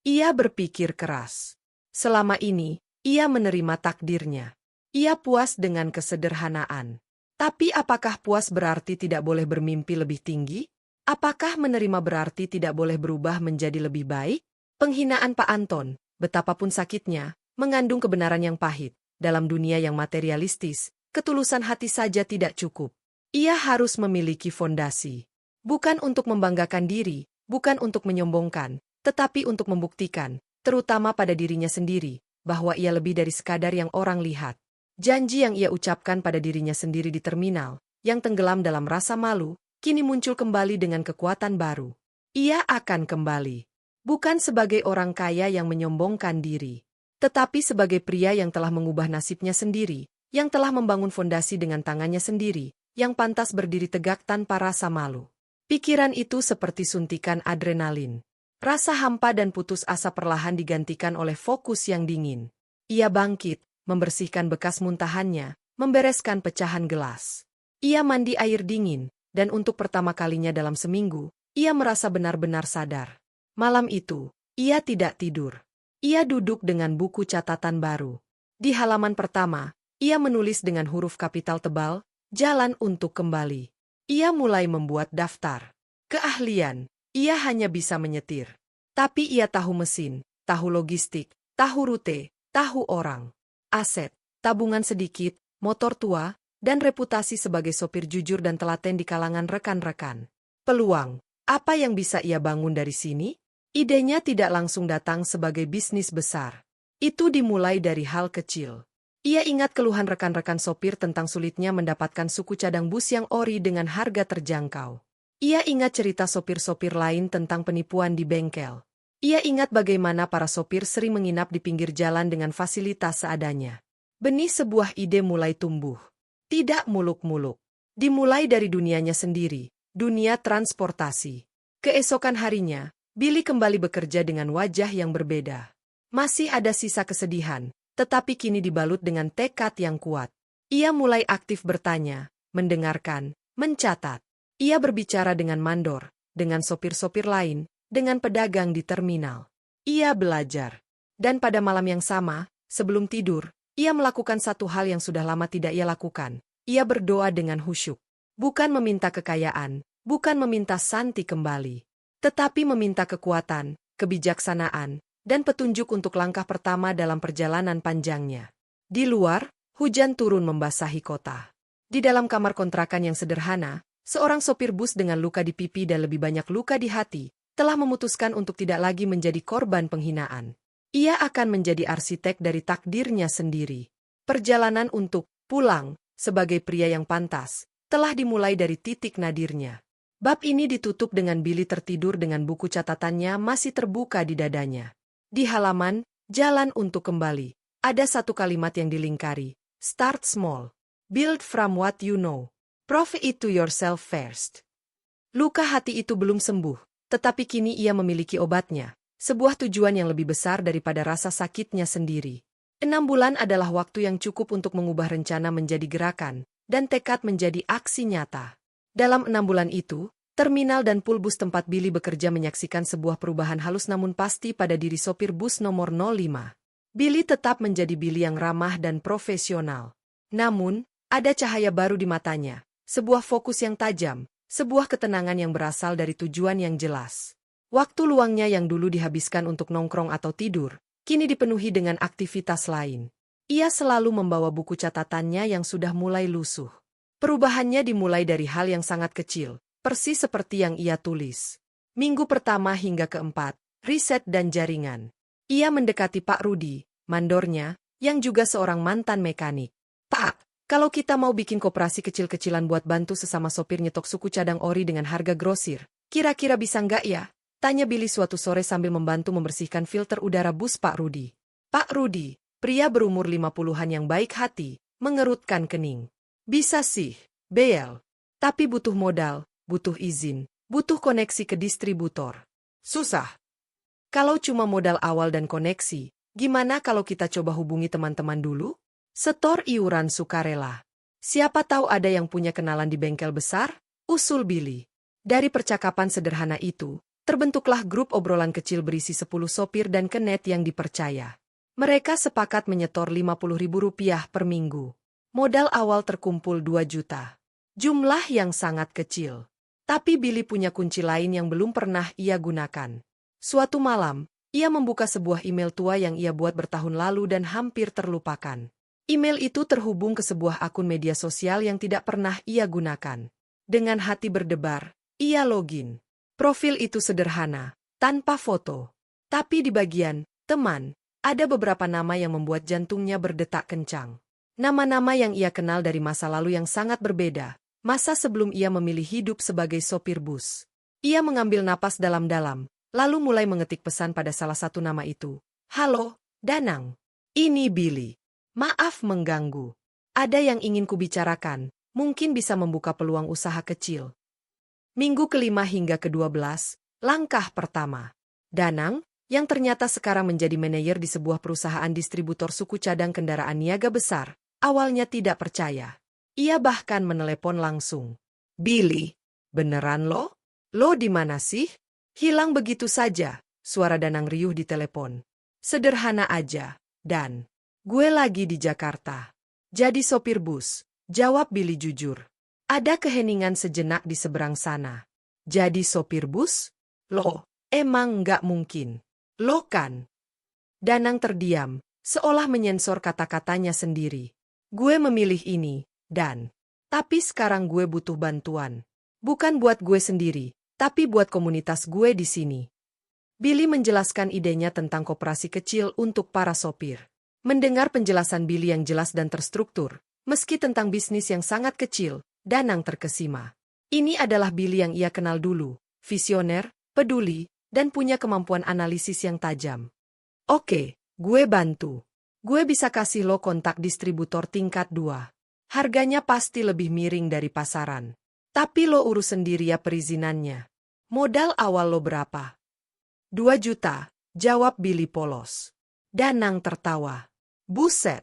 Ia berpikir keras. Selama ini, ia menerima takdirnya. Ia puas dengan kesederhanaan. Tapi apakah puas berarti tidak boleh bermimpi lebih tinggi? Apakah menerima berarti tidak boleh berubah menjadi lebih baik? Penghinaan Pak Anton, betapapun sakitnya, mengandung kebenaran yang pahit. Dalam dunia yang materialistis, ketulusan hati saja tidak cukup. Ia harus memiliki fondasi. Bukan untuk membanggakan diri, bukan untuk menyombongkan, tetapi untuk membuktikan, terutama pada dirinya sendiri, bahwa ia lebih dari sekadar yang orang lihat. Janji yang ia ucapkan pada dirinya sendiri di terminal, yang tenggelam dalam rasa malu, kini muncul kembali dengan kekuatan baru. Ia akan kembali. Bukan sebagai orang kaya yang menyombongkan diri, tetapi sebagai pria yang telah mengubah nasibnya sendiri, yang telah membangun fondasi dengan tangannya sendiri, yang pantas berdiri tegak tanpa rasa malu. Pikiran itu seperti suntikan adrenalin. Rasa hampa dan putus asa perlahan digantikan oleh fokus yang dingin. Ia bangkit, membersihkan bekas muntahannya, membereskan pecahan gelas. Ia mandi air dingin, dan untuk pertama kalinya dalam seminggu, ia merasa benar-benar sadar. Malam itu, ia tidak tidur. Ia duduk dengan buku catatan baru. Di halaman pertama, ia menulis dengan huruf kapital tebal, "Jalan untuk kembali." Ia mulai membuat daftar. Keahlian, ia hanya bisa menyetir. Tapi ia tahu mesin, tahu logistik, tahu rute, tahu orang. Aset, tabungan sedikit, motor tua, dan reputasi sebagai sopir jujur dan telaten di kalangan rekan-rekan. Peluang, apa yang bisa ia bangun dari sini? Idenya tidak langsung datang sebagai bisnis besar. Itu dimulai dari hal kecil. Ia ingat keluhan rekan-rekan sopir tentang sulitnya mendapatkan suku cadang bus yang ori dengan harga terjangkau. Ia ingat cerita sopir-sopir lain tentang penipuan di bengkel. Ia ingat bagaimana para sopir sering menginap di pinggir jalan dengan fasilitas seadanya. Benih sebuah ide mulai tumbuh. Tidak muluk-muluk. Dimulai dari dunianya sendiri, dunia transportasi. Keesokan harinya, Billy kembali bekerja dengan wajah yang berbeda. Masih ada sisa kesedihan, tetapi kini dibalut dengan tekad yang kuat. Ia mulai aktif bertanya, mendengarkan, mencatat. Ia berbicara dengan mandor, dengan sopir-sopir lain, dengan pedagang di terminal. Ia belajar. Dan pada malam yang sama, sebelum tidur, ia melakukan satu hal yang sudah lama tidak ia lakukan. Ia berdoa dengan khusyuk. Bukan meminta kekayaan, bukan meminta Santi kembali, tetapi meminta kekuatan, kebijaksanaan, dan petunjuk untuk langkah pertama dalam perjalanan panjangnya. Di luar, hujan turun membasahi kota. Di dalam kamar kontrakan yang sederhana, seorang sopir bus dengan luka di pipi dan lebih banyak luka di hati, telah memutuskan untuk tidak lagi menjadi korban penghinaan. Ia akan menjadi arsitek dari takdirnya sendiri. Perjalanan untuk pulang, sebagai pria yang pantas, telah dimulai dari titik nadirnya. Bab ini ditutup dengan Billy tertidur dengan buku catatannya masih terbuka di dadanya. Di halaman, "Jalan untuk kembali." Ada satu kalimat yang dilingkari. Start small. Build from what you know. Prove it to yourself first. Luka hati itu belum sembuh, tetapi kini ia memiliki obatnya. Sebuah tujuan yang lebih besar daripada rasa sakitnya sendiri. 6 bulan adalah waktu yang cukup untuk mengubah rencana menjadi gerakan, dan tekad menjadi aksi nyata. Dalam 6 bulan itu, terminal dan pool bus tempat Billy bekerja menyaksikan sebuah perubahan halus namun pasti pada diri sopir bus nomor 05. Billy tetap menjadi Billy yang ramah dan profesional. Namun, ada cahaya baru di matanya, sebuah fokus yang tajam, sebuah ketenangan yang berasal dari tujuan yang jelas. Waktu luangnya yang dulu dihabiskan untuk nongkrong atau tidur, kini dipenuhi dengan aktivitas lain. Ia selalu membawa buku catatannya yang sudah mulai lusuh. Perubahannya dimulai dari hal yang sangat kecil, persis seperti yang ia tulis. Minggu pertama hingga keempat, riset dan jaringan. Ia mendekati Pak Rudi, mandornya, yang juga seorang mantan mekanik. Pak, kalau kita mau bikin koperasi kecil-kecilan buat bantu sesama sopir nyetok suku cadang ori dengan harga grosir, kira-kira bisa nggak ya? Tanya Billy suatu sore sambil membantu membersihkan filter udara bus Pak Rudi. Pak Rudi, pria berumur 50-an yang baik hati, mengerutkan kening. Bisa sih, Bel. Tapi butuh modal, butuh izin, butuh koneksi ke distributor. Susah. Kalau cuma modal awal dan koneksi, gimana kalau kita coba hubungi teman-teman dulu? Setor iuran sukarela. Siapa tahu ada yang punya kenalan di bengkel besar? Usul Billy. Dari percakapan sederhana itu, terbentuklah grup obrolan kecil berisi 10 sopir dan kenet yang dipercaya. Mereka sepakat menyetor Rp50.000 per minggu. Modal awal terkumpul 2 juta. Jumlah yang sangat kecil. Tapi Billy punya kunci lain yang belum pernah ia gunakan. Suatu malam, ia membuka sebuah email tua yang ia buat bertahun lalu dan hampir terlupakan. Email itu terhubung ke sebuah akun media sosial yang tidak pernah ia gunakan. Dengan hati berdebar, ia login. Profil itu sederhana, tanpa foto. Tapi di bagian teman, ada beberapa nama yang membuat jantungnya berdetak kencang. Nama-nama yang ia kenal dari masa lalu yang sangat berbeda. Masa sebelum ia memilih hidup sebagai sopir bus. Ia mengambil napas dalam-dalam, lalu mulai mengetik pesan pada salah satu nama itu. Halo, Danang. Ini Billy. Maaf mengganggu. Ada yang ingin kubicarakan, mungkin bisa membuka peluang usaha kecil. Minggu ke-5 hingga ke-12, langkah pertama. Danang, yang ternyata sekarang menjadi manajer di sebuah perusahaan distributor suku cadang kendaraan niaga besar, awalnya tidak percaya. Ia bahkan menelepon langsung. Billy, beneran lo? Lo di mana sih? Hilang begitu saja, suara Danang riuh di telepon. Sederhana aja, Dan. Gue lagi di Jakarta. Jadi sopir bus, jawab Billy jujur. Ada keheningan sejenak di seberang sana. Jadi sopir bus? Lo, emang nggak mungkin. Lo kan? Danang terdiam, seolah menyensor kata-katanya sendiri. Gue memilih ini. Dan, tapi sekarang gue butuh bantuan. Bukan buat gue sendiri, tapi buat komunitas gue di sini. Billy menjelaskan idenya tentang koperasi kecil untuk para sopir. Mendengar penjelasan Billy yang jelas dan terstruktur, meski tentang bisnis yang sangat kecil, Danang terkesima. Ini adalah Billy yang ia kenal dulu, visioner, peduli, dan punya kemampuan analisis yang tajam. Oke, gue bantu. Gue bisa kasih lo kontak distributor tingkat 2. Harganya pasti lebih miring dari pasaran. Tapi lo urus sendiri ya perizinannya. Modal awal lo berapa? 2 juta, jawab Billy polos. Danang tertawa. Buset,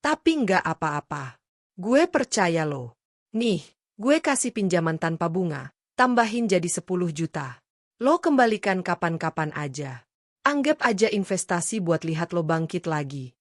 tapi nggak apa-apa. Gue percaya lo. Nih, gue kasih pinjaman tanpa bunga, tambahin jadi 10 juta. Lo kembalikan kapan-kapan aja. Anggap aja investasi buat lihat lo bangkit lagi.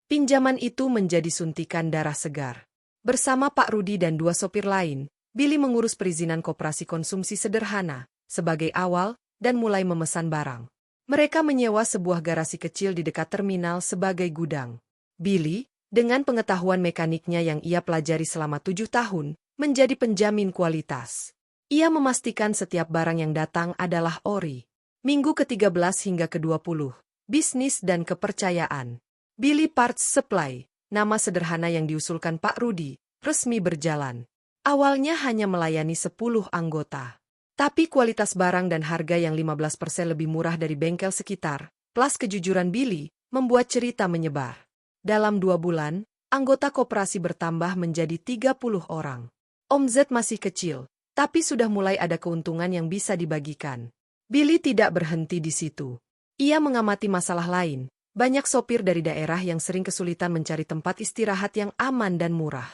Pinjaman itu menjadi suntikan darah segar. Bersama Pak Rudi dan 2 sopir lain, Billy mengurus perizinan koperasi konsumsi sederhana, sebagai awal, dan mulai memesan barang. Mereka menyewa sebuah garasi kecil di dekat terminal sebagai gudang. Billy, dengan pengetahuan mekaniknya yang ia pelajari selama 7 tahun, menjadi penjamin kualitas. Ia memastikan setiap barang yang datang adalah ori. Minggu ke-13 hingga ke-20, bisnis dan kepercayaan. Billy Parts Supply, nama sederhana yang diusulkan Pak Rudi, resmi berjalan. Awalnya hanya melayani 10 anggota. Tapi kualitas barang dan harga yang 15% lebih murah dari bengkel sekitar, plus kejujuran Billy, membuat cerita menyebar. Dalam 2 bulan, anggota koperasi bertambah menjadi 30 orang. Omzet masih kecil, tapi sudah mulai ada keuntungan yang bisa dibagikan. Billy tidak berhenti di situ. Ia mengamati masalah lain. Banyak sopir dari daerah yang sering kesulitan mencari tempat istirahat yang aman dan murah.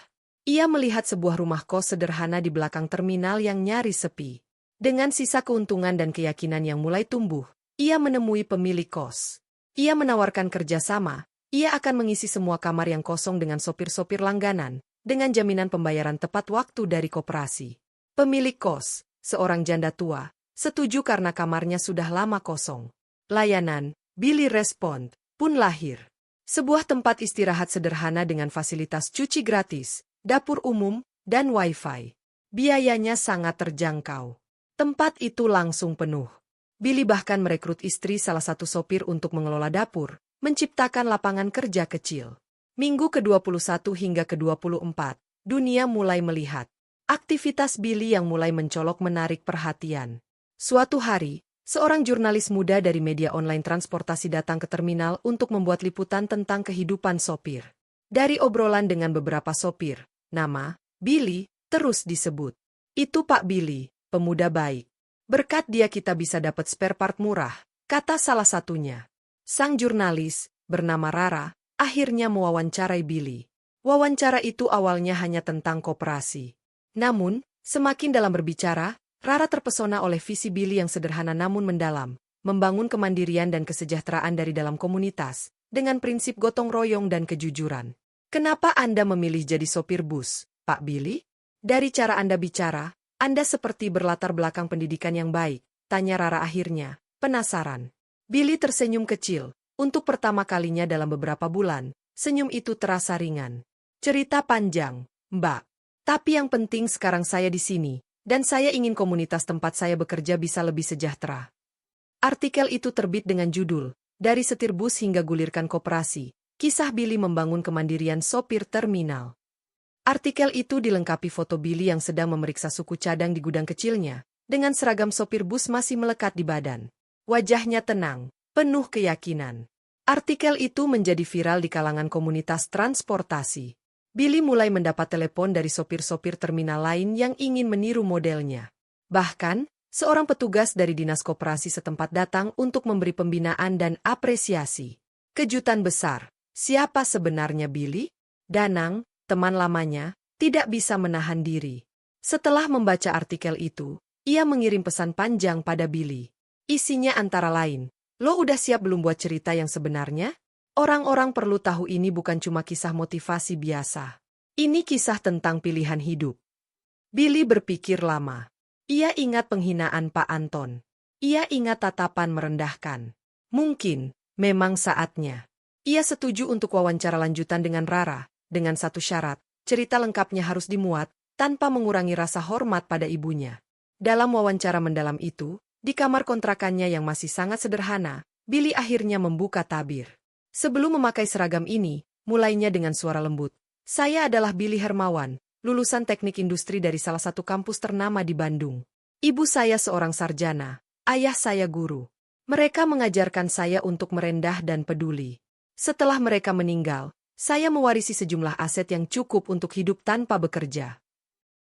Ia melihat sebuah rumah kos sederhana di belakang terminal yang nyaris sepi. Dengan sisa keuntungan dan keyakinan yang mulai tumbuh, ia menemui pemilik kos. Ia menawarkan kerjasama. Ia akan mengisi semua kamar yang kosong dengan sopir-sopir langganan, dengan jaminan pembayaran tepat waktu dari koperasi. Pemilik kos, seorang janda tua, setuju karena kamarnya sudah lama kosong. Layanan, Billy Respond, pun lahir. Sebuah tempat istirahat sederhana dengan fasilitas cuci gratis, dapur umum, dan wifi. Biayanya sangat terjangkau. Tempat itu langsung penuh. Billy bahkan merekrut istri salah satu sopir untuk mengelola dapur, menciptakan lapangan kerja kecil. Minggu ke-21 hingga ke-24, dunia mulai melihat. Aktivitas Billy yang mulai mencolok menarik perhatian. Suatu hari, seorang jurnalis muda dari media online transportasi datang ke terminal untuk membuat liputan tentang kehidupan sopir. Dari obrolan dengan beberapa sopir, nama Billy terus disebut. Itu Pak Billy, pemuda baik. Berkat dia kita bisa dapat spare part murah, kata salah satunya. Sang jurnalis, bernama Rara, akhirnya mewawancarai Billy. Wawancara itu awalnya hanya tentang koperasi. Namun, semakin dalam berbicara, Rara terpesona oleh visi Billy yang sederhana namun mendalam, membangun kemandirian dan kesejahteraan dari dalam komunitas, dengan prinsip gotong royong dan kejujuran. Kenapa Anda memilih jadi sopir bus, Pak Billy? Dari cara Anda bicara, Anda seperti berlatar belakang pendidikan yang baik, tanya Rara akhirnya, penasaran. Billy tersenyum kecil. Untuk pertama kalinya dalam beberapa bulan, senyum itu terasa ringan. Cerita panjang, Mbak. Tapi yang penting sekarang saya di sini, dan saya ingin komunitas tempat saya bekerja bisa lebih sejahtera. Artikel itu terbit dengan judul, Dari Setir Bus Hingga Gulirkan Koperasi, Kisah Billy Membangun Kemandirian Sopir Terminal. Artikel itu dilengkapi foto Billy yang sedang memeriksa suku cadang di gudang kecilnya, dengan seragam sopir bus masih melekat di badan. Wajahnya tenang, penuh keyakinan. Artikel itu menjadi viral di kalangan komunitas transportasi. Billy mulai mendapat telepon dari sopir-sopir terminal lain yang ingin meniru modelnya. Bahkan, seorang petugas dari dinas koperasi setempat datang untuk memberi pembinaan dan apresiasi. Kejutan besar, siapa sebenarnya Billy? Danang, teman lamanya, tidak bisa menahan diri. Setelah membaca artikel itu, ia mengirim pesan panjang pada Billy. Isinya antara lain, lo udah siap belum buat cerita yang sebenarnya? Orang-orang perlu tahu ini bukan cuma kisah motivasi biasa. Ini kisah tentang pilihan hidup. Billy berpikir lama. Ia ingat penghinaan Pak Anton. Ia ingat tatapan merendahkan. Mungkin, memang saatnya. Ia setuju untuk wawancara lanjutan dengan Rara, dengan satu syarat, cerita lengkapnya harus dimuat, tanpa mengurangi rasa hormat pada ibunya. Dalam wawancara mendalam itu, di kamar kontrakannya yang masih sangat sederhana, Billy akhirnya membuka tabir. Sebelum memakai seragam ini, mulainya dengan suara lembut. Saya adalah Billy Hermawan, lulusan teknik industri dari salah satu kampus ternama di Bandung. Ibu saya seorang sarjana, ayah saya guru. Mereka mengajarkan saya untuk merendah dan peduli. Setelah mereka meninggal, saya mewarisi sejumlah aset yang cukup untuk hidup tanpa bekerja.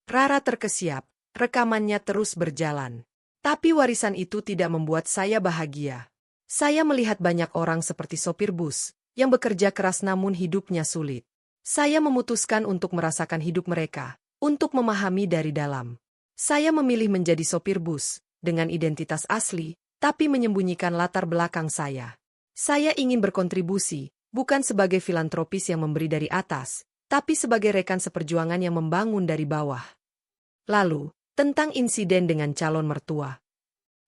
Rara terkesiap, rekamannya terus berjalan. Tapi warisan itu tidak membuat saya bahagia. Saya melihat banyak orang seperti sopir bus, yang bekerja keras namun hidupnya sulit. Saya memutuskan untuk merasakan hidup mereka, untuk memahami dari dalam. Saya memilih menjadi sopir bus, dengan identitas asli, tapi menyembunyikan latar belakang saya. Saya ingin berkontribusi, bukan sebagai filantropis yang memberi dari atas, tapi sebagai rekan seperjuangan yang membangun dari bawah. Lalu, tentang insiden dengan calon mertua.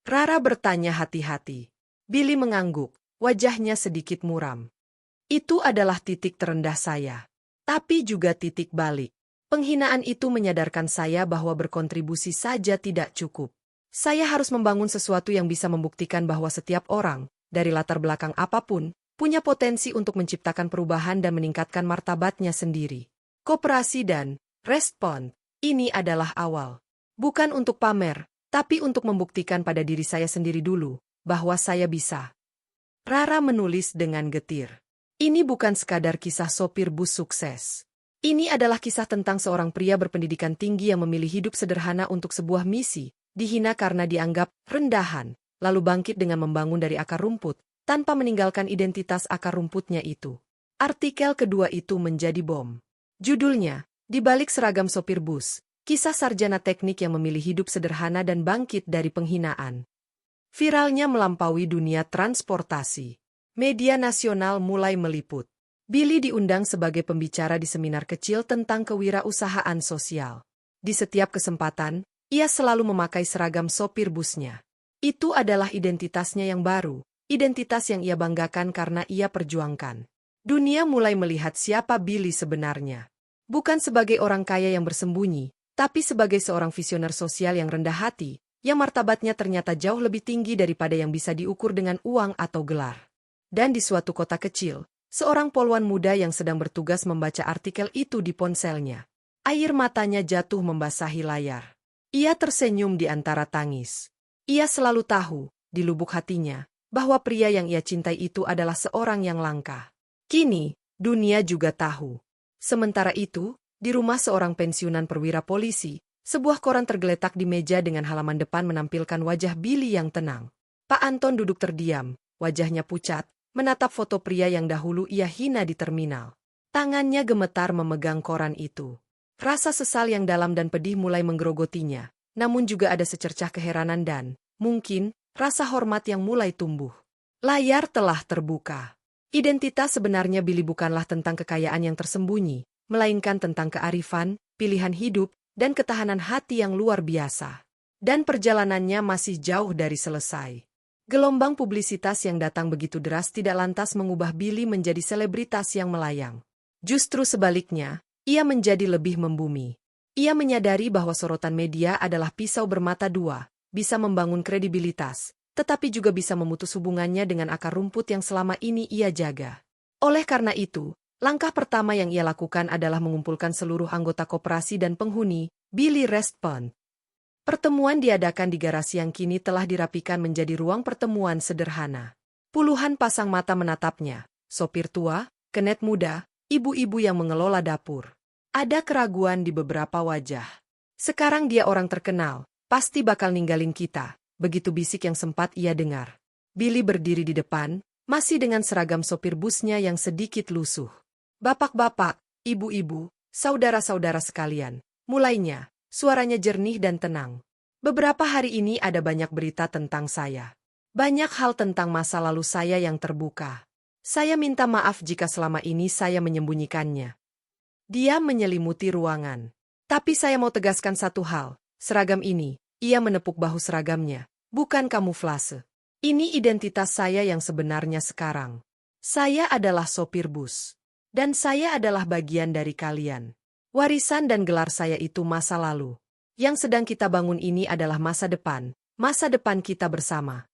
Rara bertanya hati-hati. Billy mengangguk, wajahnya sedikit muram. Itu adalah titik terendah saya. Tapi juga titik balik. Penghinaan itu menyadarkan saya bahwa berkontribusi saja tidak cukup. Saya harus membangun sesuatu yang bisa membuktikan bahwa setiap orang, dari latar belakang apapun, punya potensi untuk menciptakan perubahan dan meningkatkan martabatnya sendiri. Koperasi dan Respond, ini adalah awal. Bukan untuk pamer, tapi untuk membuktikan pada diri saya sendiri dulu, bahwa saya bisa. Rara menulis dengan getir. Ini bukan sekadar kisah sopir bus sukses. Ini adalah kisah tentang seorang pria berpendidikan tinggi yang memilih hidup sederhana untuk sebuah misi, dihina karena dianggap rendahan, lalu bangkit dengan membangun dari akar rumput, tanpa meninggalkan identitas akar rumputnya itu. Artikel kedua itu menjadi bom. Judulnya, Di Balik Seragam Sopir Bus, kisah sarjana teknik yang memilih hidup sederhana dan bangkit dari penghinaan. Viralnya melampaui dunia transportasi. Media nasional mulai meliput. Billy diundang sebagai pembicara di seminar kecil tentang kewirausahaan sosial. Di setiap kesempatan, ia selalu memakai seragam sopir busnya. Itu adalah identitasnya yang baru, identitas yang ia banggakan karena ia perjuangkan. Dunia mulai melihat siapa Billy sebenarnya. Bukan sebagai orang kaya yang bersembunyi, tapi sebagai seorang visioner sosial yang rendah hati, yang martabatnya ternyata jauh lebih tinggi daripada yang bisa diukur dengan uang atau gelar. Dan di suatu kota kecil, seorang poluan muda yang sedang bertugas membaca artikel itu di ponselnya. Air matanya jatuh membasahi layar. Ia tersenyum di antara tangis. Ia selalu tahu, di lubuk hatinya, bahwa pria yang ia cintai itu adalah seorang yang langka. Kini, dunia juga tahu. Sementara itu, di rumah seorang pensiunan perwira polisi, sebuah koran tergeletak di meja dengan halaman depan menampilkan wajah Billy yang tenang. Pak Anton duduk terdiam, wajahnya pucat, menatap foto pria yang dahulu ia hina di terminal. Tangannya gemetar memegang koran itu. Rasa sesal yang dalam dan pedih mulai menggerogotinya, namun juga ada secercah keheranan dan, mungkin, rasa hormat yang mulai tumbuh. Layar telah terbuka. Identitas sebenarnya Billy bukanlah tentang kekayaan yang tersembunyi, melainkan tentang kearifan, pilihan hidup, dan ketahanan hati yang luar biasa. Dan perjalanannya masih jauh dari selesai. Gelombang publisitas yang datang begitu deras tidak lantas mengubah Billy menjadi selebritas yang melayang. Justru sebaliknya, ia menjadi lebih membumi. Ia menyadari bahwa sorotan media adalah pisau bermata dua, bisa membangun kredibilitas, tetapi juga bisa memutus hubungannya dengan akar rumput yang selama ini ia jaga. Oleh karena itu, langkah pertama yang ia lakukan adalah mengumpulkan seluruh anggota koperasi dan penghuni, Billy Restaurant. Pertemuan diadakan di garasi yang kini telah dirapikan menjadi ruang pertemuan sederhana. Puluhan pasang mata menatapnya, sopir tua, kenet muda, ibu-ibu yang mengelola dapur. Ada keraguan di beberapa wajah. Sekarang dia orang terkenal, pasti bakal ninggalin kita, begitu bisik yang sempat ia dengar. Billy berdiri di depan, masih dengan seragam sopir busnya yang sedikit lusuh. Bapak-bapak, ibu-ibu, saudara-saudara sekalian, mulainya. Suaranya jernih dan tenang. Beberapa hari ini ada banyak berita tentang saya. Banyak hal tentang masa lalu saya yang terbuka. Saya minta maaf jika selama ini saya menyembunyikannya. Dia menyelimuti ruangan. Tapi saya mau tegaskan satu hal. Seragam ini, ia menepuk bahu seragamnya, bukan kamuflase. Ini identitas saya yang sebenarnya sekarang. Saya adalah sopir bus. Dan saya adalah bagian dari kalian. Warisan dan gelar saya itu masa lalu. Yang sedang kita bangun ini adalah masa depan kita bersama.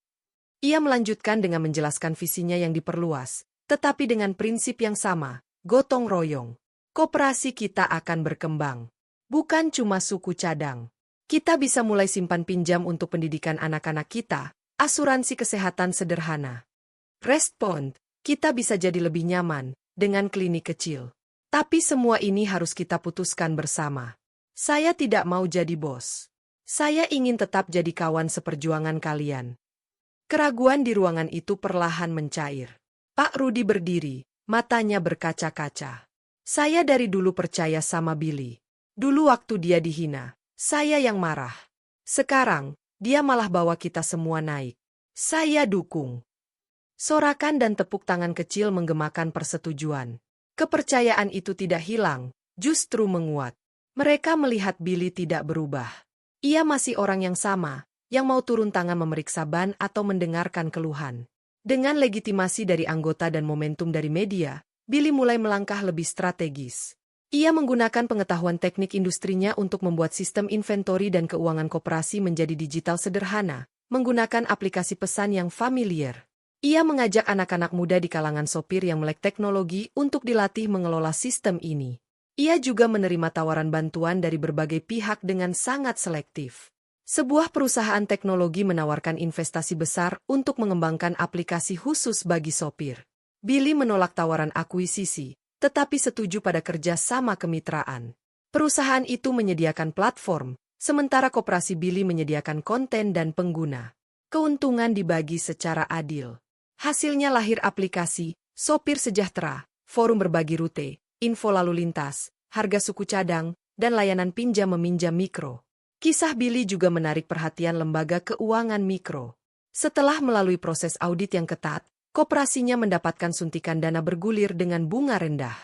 Ia melanjutkan dengan menjelaskan visinya yang diperluas, tetapi dengan prinsip yang sama, gotong royong. Koperasi kita akan berkembang. Bukan cuma suku cadang. Kita bisa mulai simpan pinjam untuk pendidikan anak-anak kita, asuransi kesehatan sederhana. Respond, kita bisa jadi lebih nyaman, dengan klinik kecil. Tapi semua ini harus kita putuskan bersama. Saya tidak mau jadi bos. Saya ingin tetap jadi kawan seperjuangan kalian. Keraguan di ruangan itu perlahan mencair. Pak Rudi berdiri, matanya berkaca-kaca. Saya dari dulu percaya sama Billy. Dulu waktu dia dihina, saya yang marah. Sekarang, dia malah bawa kita semua naik. Saya dukung. Sorakan dan tepuk tangan kecil menggemakan persetujuan. Kepercayaan itu tidak hilang, justru menguat. Mereka melihat Billy tidak berubah. Ia masih orang yang sama, yang mau turun tangan memeriksa ban atau mendengarkan keluhan. Dengan legitimasi dari anggota dan momentum dari media, Billy mulai melangkah lebih strategis. Ia menggunakan pengetahuan teknik industrinya untuk membuat sistem inventori dan keuangan koperasi menjadi digital sederhana, menggunakan aplikasi pesan yang familiar. Ia mengajak anak-anak muda di kalangan sopir yang melek teknologi untuk dilatih mengelola sistem ini. Ia juga menerima tawaran bantuan dari berbagai pihak dengan sangat selektif. Sebuah perusahaan teknologi menawarkan investasi besar untuk mengembangkan aplikasi khusus bagi sopir. Billy menolak tawaran akuisisi, tetapi setuju pada kerja sama kemitraan. Perusahaan itu menyediakan platform, sementara koperasi Billy menyediakan konten dan pengguna. Keuntungan dibagi secara adil. Hasilnya lahir aplikasi, Sopir Sejahtera, forum berbagi rute, info lalu lintas, harga suku cadang, dan layanan pinjam-meminjam mikro. Kisah Billy juga menarik perhatian lembaga keuangan mikro. Setelah melalui proses audit yang ketat, koperasinya mendapatkan suntikan dana bergulir dengan bunga rendah.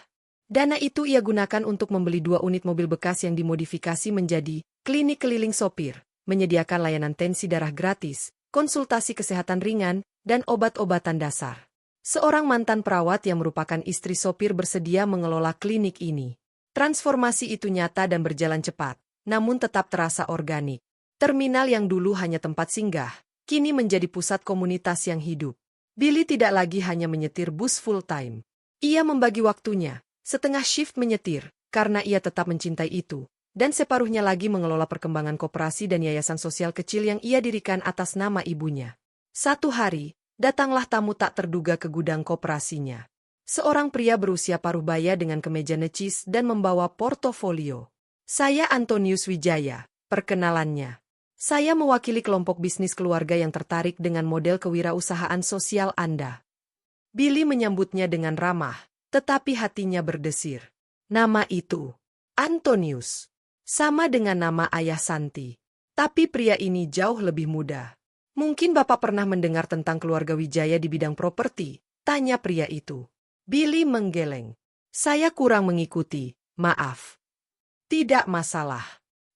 Dana itu ia gunakan untuk membeli 2 unit mobil bekas yang dimodifikasi menjadi klinik keliling sopir, menyediakan layanan tensi darah gratis, konsultasi kesehatan ringan, dan obat-obatan dasar. Seorang mantan perawat yang merupakan istri sopir bersedia mengelola klinik ini. Transformasi itu nyata dan berjalan cepat, namun tetap terasa organik. Terminal yang dulu hanya tempat singgah, kini menjadi pusat komunitas yang hidup. Billy tidak lagi hanya menyetir bus full-time. Ia membagi waktunya, setengah shift menyetir, karena ia tetap mencintai itu, dan separuhnya lagi mengelola perkembangan koperasi dan yayasan sosial kecil yang ia dirikan atas nama ibunya. Satu hari, datanglah tamu tak terduga ke gudang koperasinya. Seorang pria berusia paruh baya dengan kemeja necis dan membawa portofolio. Saya Antonius Wijaya, perkenalannya. Saya mewakili kelompok bisnis keluarga yang tertarik dengan model kewirausahaan sosial Anda. Billy menyambutnya dengan ramah, tetapi hatinya berdesir. Nama itu, Antonius, sama dengan nama ayah Santi. Tapi pria ini jauh lebih muda. Mungkin Bapak pernah mendengar tentang keluarga Wijaya di bidang properti, tanya pria itu. Billy menggeleng. Saya kurang mengikuti, maaf. Tidak masalah.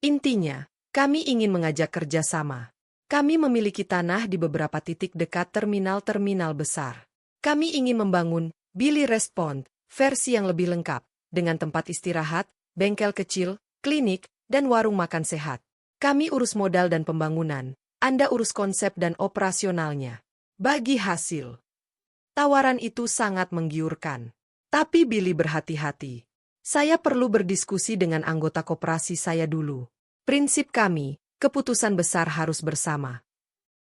Intinya, kami ingin mengajak kerjasama. Kami memiliki tanah di beberapa titik dekat terminal-terminal besar. Kami ingin membangun, Billy respond, versi yang lebih lengkap, dengan tempat istirahat, bengkel kecil, klinik, dan warung makan sehat. Kami urus modal dan pembangunan, Anda urus konsep dan operasionalnya. Bagi hasil. Tawaran itu sangat menggiurkan. Tapi Billy berhati-hati. Saya perlu berdiskusi dengan anggota koperasi saya dulu. Prinsip kami, keputusan besar harus bersama.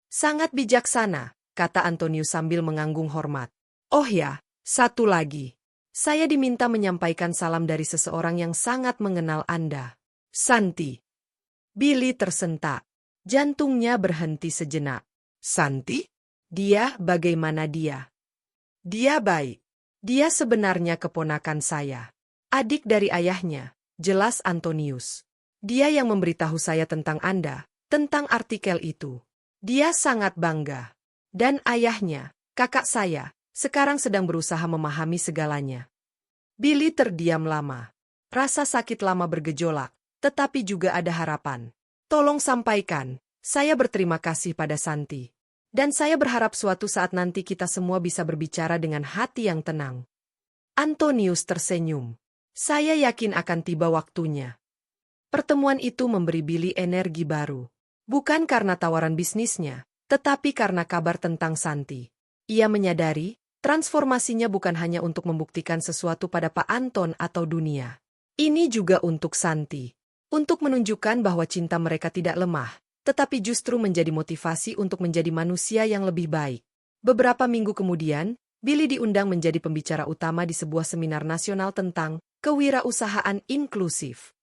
Sangat bijaksana, kata Antonius sambil menganggung hormat. Oh ya, satu lagi. Saya diminta menyampaikan salam dari seseorang yang sangat mengenal Anda. Santi. Billy tersentak. Jantungnya berhenti sejenak. Santi? Dia, bagaimana dia? Dia baik. Dia sebenarnya keponakan saya. Adik dari ayahnya, jelas Antonius. Dia yang memberitahu saya tentang Anda, tentang artikel itu. Dia sangat bangga. Dan ayahnya, kakak saya, sekarang sedang berusaha memahami segalanya. Billy terdiam lama. Rasa sakit lama bergejolak, tetapi juga ada harapan. Tolong sampaikan, saya berterima kasih pada Santi. Dan saya berharap suatu saat nanti kita semua bisa berbicara dengan hati yang tenang. Antonius tersenyum. Saya yakin akan tiba waktunya. Pertemuan itu memberi Billy energi baru. Bukan karena tawaran bisnisnya, tetapi karena kabar tentang Santi. Ia menyadari, transformasinya bukan hanya untuk membuktikan sesuatu pada Pak Anton atau dunia. Ini juga untuk Santi. Untuk menunjukkan bahwa cinta mereka tidak lemah, tetapi justru menjadi motivasi untuk menjadi manusia yang lebih baik. Beberapa minggu kemudian, Billy diundang menjadi pembicara utama di sebuah seminar nasional tentang kewirausahaan inklusif.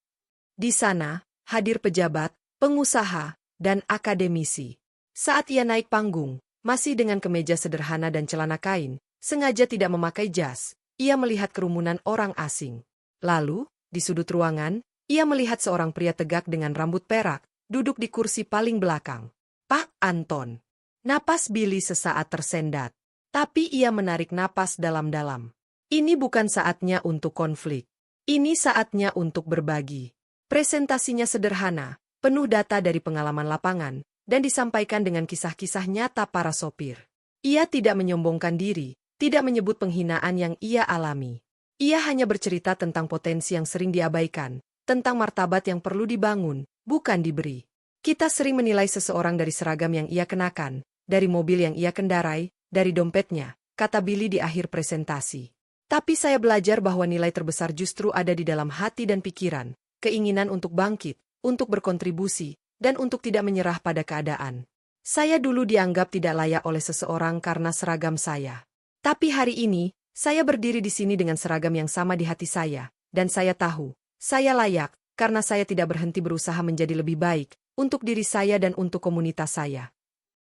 Di sana, hadir pejabat, pengusaha, dan akademisi. Saat ia naik panggung, masih dengan kemeja sederhana dan celana kain, sengaja tidak memakai jas, ia melihat kerumunan orang asing. Lalu, di sudut ruangan, ia melihat seorang pria tegak dengan rambut perak, duduk di kursi paling belakang. Pak Anton. Napas Billy sesaat tersendat. Tapi ia menarik napas dalam-dalam. Ini bukan saatnya untuk konflik. Ini saatnya untuk berbagi. Presentasinya sederhana, penuh data dari pengalaman lapangan, dan disampaikan dengan kisah-kisah nyata para sopir. Ia tidak menyombongkan diri, tidak menyebut penghinaan yang ia alami. Ia hanya bercerita tentang potensi yang sering diabaikan, tentang martabat yang perlu dibangun, bukan diberi. Kita sering menilai seseorang dari seragam yang ia kenakan, dari mobil yang ia kendarai, dari dompetnya, kata Billy di akhir presentasi. Tapi saya belajar bahwa nilai terbesar justru ada di dalam hati dan pikiran, keinginan untuk bangkit, untuk berkontribusi, dan untuk tidak menyerah pada keadaan. Saya dulu dianggap tidak layak oleh seseorang karena seragam saya. Tapi hari ini, Saya berdiri di sini dengan seragam yang sama di hati saya, dan saya tahu, saya layak, karena saya tidak berhenti berusaha menjadi lebih baik, untuk diri saya dan untuk komunitas saya.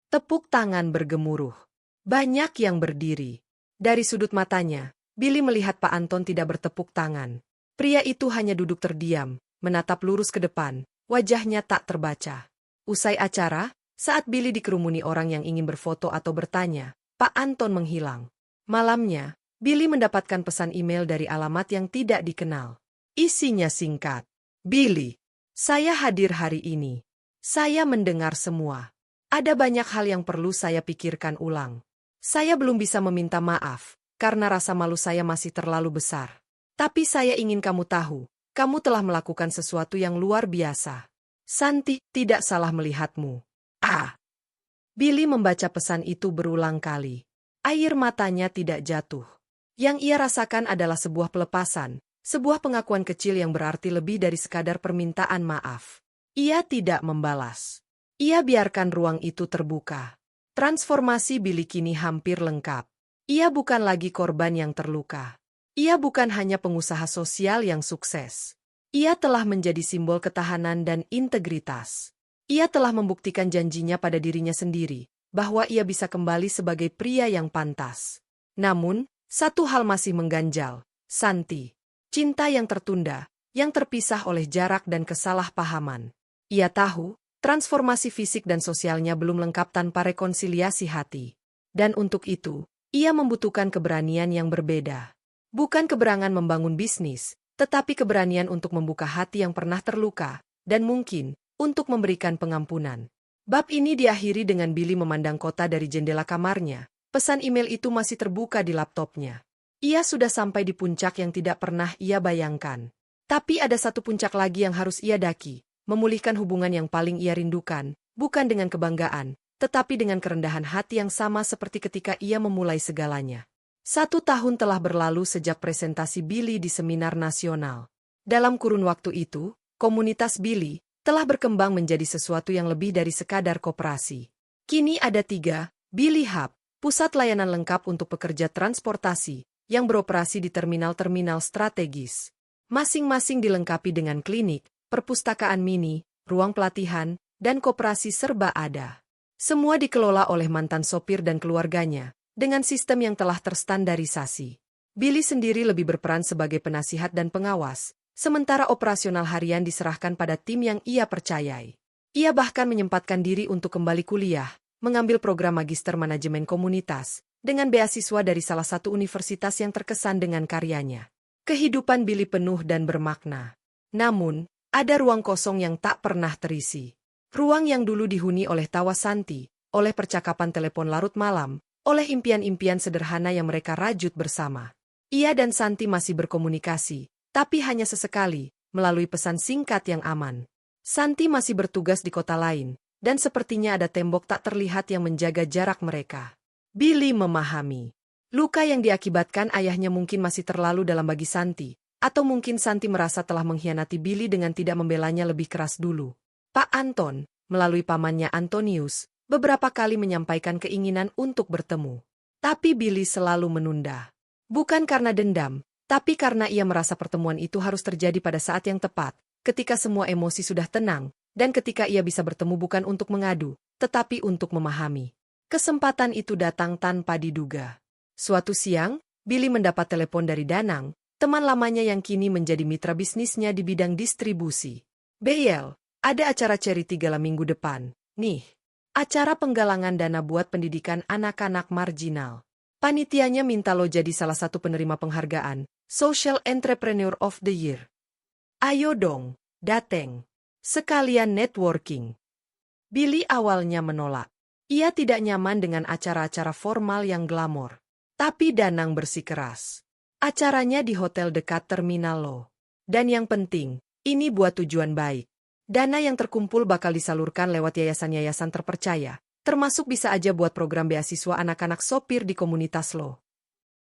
Tepuk tangan bergemuruh. Banyak yang berdiri. Dari sudut matanya, Billy melihat Pak Anton tidak bertepuk tangan. Pria itu hanya duduk terdiam, menatap lurus ke depan, wajahnya tak terbaca. Usai acara, saat Billy dikerumuni orang yang ingin berfoto atau bertanya, Pak Anton menghilang. Malamnya, Billy mendapatkan pesan email dari alamat yang tidak dikenal. Isinya singkat. Billy, saya hadir hari ini. Saya mendengar semua. Ada banyak hal yang perlu saya pikirkan ulang. Saya belum bisa meminta maaf, karena rasa malu saya masih terlalu besar. Tapi saya ingin kamu tahu, kamu telah melakukan sesuatu yang luar biasa. Santi tidak salah melihatmu. Billy membaca pesan itu berulang kali. Air matanya tidak jatuh. Yang ia rasakan adalah sebuah pelepasan, sebuah pengakuan kecil yang berarti lebih dari sekadar permintaan maaf. Ia tidak membalas. Ia biarkan ruang itu terbuka. Transformasi Billy kini hampir lengkap. Ia bukan lagi korban yang terluka. Ia bukan hanya pengusaha sosial yang sukses. Ia telah menjadi simbol ketahanan dan integritas. Ia telah membuktikan janjinya pada dirinya sendiri, bahwa ia bisa kembali sebagai pria yang pantas. Namun, satu hal masih mengganjal, Santi. Cinta yang tertunda, yang terpisah oleh jarak dan kesalahpahaman. Ia tahu, transformasi fisik dan sosialnya belum lengkap tanpa rekonsiliasi hati. Dan untuk itu, ia membutuhkan keberanian yang berbeda. Bukan keberangan membangun bisnis, tetapi keberanian untuk membuka hati yang pernah terluka, dan mungkin, untuk memberikan pengampunan. Bab ini diakhiri dengan Billy memandang kota dari jendela kamarnya. Pesan email itu masih terbuka di laptopnya. Ia sudah sampai di puncak yang tidak pernah ia bayangkan. Tapi ada satu puncak lagi yang harus ia daki. Memulihkan hubungan yang paling ia rindukan, bukan dengan kebanggaan, tetapi dengan kerendahan hati yang sama seperti ketika ia memulai segalanya. 1 tahun telah berlalu sejak presentasi Billy di seminar nasional. Dalam kurun waktu itu, komunitas Billy telah berkembang menjadi sesuatu yang lebih dari sekadar koperasi. Kini ada 3, Billy Hub, pusat layanan lengkap untuk pekerja transportasi, yang beroperasi di terminal-terminal strategis. Masing-masing dilengkapi dengan klinik, perpustakaan mini, ruang pelatihan, dan koperasi serba ada. Semua dikelola oleh mantan sopir dan keluarganya, dengan sistem yang telah terstandarisasi. Billy sendiri lebih berperan sebagai penasihat dan pengawas, sementara operasional harian diserahkan pada tim yang ia percayai. Ia bahkan menyempatkan diri untuk kembali kuliah, mengambil program magister manajemen komunitas, dengan beasiswa dari salah satu universitas yang terkesan dengan karyanya. Kehidupan Billy penuh dan bermakna. Namun, ada ruang kosong yang tak pernah terisi. Ruang yang dulu dihuni oleh tawa Santi, oleh percakapan telepon larut malam, oleh impian-impian sederhana yang mereka rajut bersama. Ia dan Santi masih berkomunikasi, tapi hanya sesekali, melalui pesan singkat yang aman. Santi masih bertugas di kota lain, dan sepertinya ada tembok tak terlihat yang menjaga jarak mereka. Billy memahami. Luka yang diakibatkan ayahnya mungkin masih terlalu dalam bagi Santi, atau mungkin Santi merasa telah mengkhianati Billy dengan tidak membelanya lebih keras dulu. Pak Anton, melalui pamannya Antonius, beberapa kali menyampaikan keinginan untuk bertemu. Tapi Billy selalu menunda. Bukan karena dendam, tapi karena ia merasa pertemuan itu harus terjadi pada saat yang tepat, ketika semua emosi sudah tenang, dan ketika ia bisa bertemu bukan untuk mengadu, tetapi untuk memahami. Kesempatan itu datang tanpa diduga. Suatu siang, Billy mendapat telepon dari Danang, teman lamanya yang kini menjadi mitra bisnisnya di bidang distribusi. Bel, ada acara charity gala minggu depan, nih. Acara penggalangan dana buat pendidikan anak-anak marginal. Panitianya minta lo jadi salah satu penerima penghargaan, Social Entrepreneur of the Year. Ayo dong, dateng. Sekalian networking. Billy awalnya menolak. Ia tidak nyaman dengan acara-acara formal yang glamor. Tapi Danang bersikeras. Acaranya di hotel dekat terminal lo. Dan yang penting, ini buat tujuan baik. Dana yang terkumpul bakal disalurkan lewat yayasan-yayasan terpercaya, termasuk bisa aja buat program beasiswa anak-anak sopir di komunitas lo.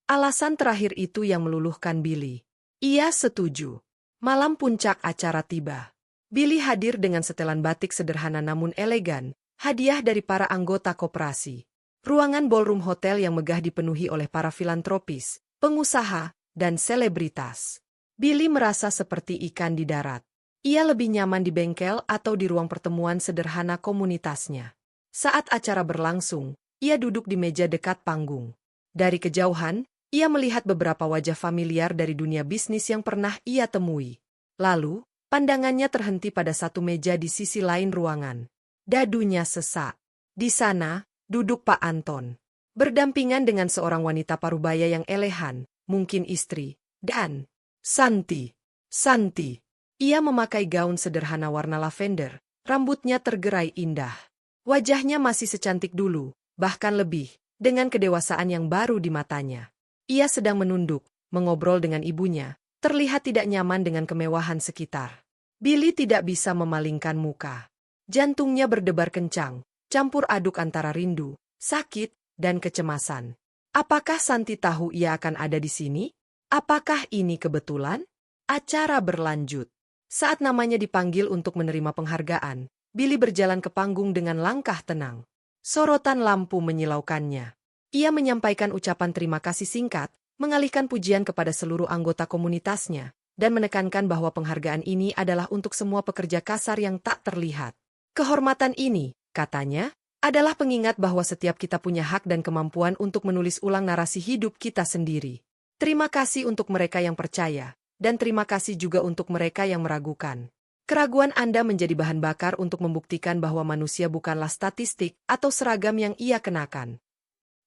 Alasan terakhir itu yang meluluhkan Billy. Ia setuju. Malam puncak acara tiba. Billy hadir dengan setelan batik sederhana namun elegan, hadiah dari para anggota koperasi. Ruangan ballroom hotel yang megah dipenuhi oleh para filantropis, pengusaha, dan selebritas. Billy merasa seperti ikan di darat. Ia lebih nyaman di bengkel atau di ruang pertemuan sederhana komunitasnya. Saat acara berlangsung, ia duduk di meja dekat panggung. Dari kejauhan, ia melihat beberapa wajah familiar dari dunia bisnis yang pernah ia temui. Lalu, pandangannya terhenti pada satu meja di sisi lain ruangan. Dadunya sesak. Di sana, duduk Pak Anton. Berdampingan dengan seorang wanita parubaya yang elegan, mungkin istri, dan Santi. Santi. Ia memakai gaun sederhana warna lavender, rambutnya tergerai indah. Wajahnya masih secantik dulu, bahkan lebih, dengan kedewasaan yang baru di matanya. Ia sedang menunduk, mengobrol dengan ibunya, terlihat tidak nyaman dengan kemewahan sekitar. Billy tidak bisa memalingkan muka. Jantungnya berdebar kencang, campur aduk antara rindu, sakit, dan kecemasan. Apakah Santi tahu ia akan ada di sini? Apakah ini kebetulan? Acara berlanjut. Saat namanya dipanggil untuk menerima penghargaan, Billy berjalan ke panggung dengan langkah tenang. Sorotan lampu menyilaukannya. Ia menyampaikan ucapan terima kasih singkat, mengalihkan pujian kepada seluruh anggota komunitasnya, dan menekankan bahwa penghargaan ini adalah untuk semua pekerja kasar yang tak terlihat. Kehormatan ini, katanya, adalah pengingat bahwa setiap kita punya hak dan kemampuan untuk menulis ulang narasi hidup kita sendiri. Terima kasih untuk mereka yang percaya, dan terima kasih juga untuk mereka yang meragukan. Keraguan Anda menjadi bahan bakar untuk membuktikan bahwa manusia bukanlah statistik atau seragam yang ia kenakan.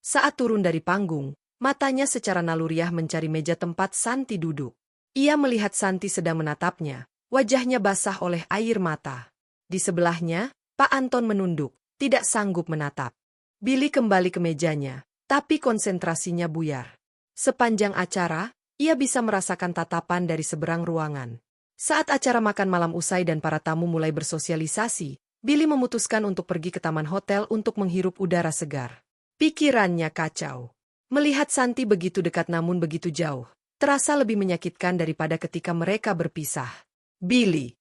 Saat turun dari panggung, matanya secara naluriah mencari meja tempat Santi duduk. Ia melihat Santi sedang menatapnya, wajahnya basah oleh air mata. Di sebelahnya, Pak Anton menunduk, tidak sanggup menatap. Billy kembali ke mejanya, tapi konsentrasinya buyar. Sepanjang acara, ia bisa merasakan tatapan dari seberang ruangan. Saat acara makan malam usai dan para tamu mulai bersosialisasi, Billy memutuskan untuk pergi ke taman hotel untuk menghirup udara segar. Pikirannya kacau. Melihat Santi begitu dekat namun begitu jauh, terasa lebih menyakitkan daripada ketika mereka berpisah. Billy.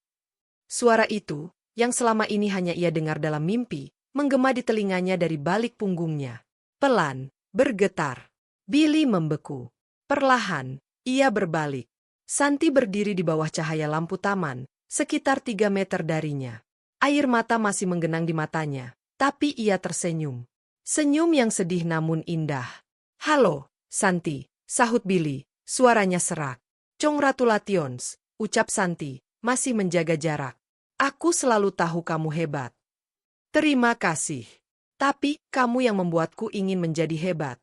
Suara itu, yang selama ini hanya ia dengar dalam mimpi, menggema di telinganya dari balik punggungnya. Pelan, bergetar. Billy membeku. Perlahan, ia berbalik. Santi berdiri di bawah cahaya lampu taman, sekitar 3 meter darinya. Air mata masih menggenang di matanya, tapi ia tersenyum. Senyum yang sedih namun indah. Halo, Santi, sahut Billy, suaranya serak. Congratulations, ucap Santi, masih menjaga jarak. Aku selalu tahu kamu hebat. Terima kasih. Tapi, kamu yang membuatku ingin menjadi hebat.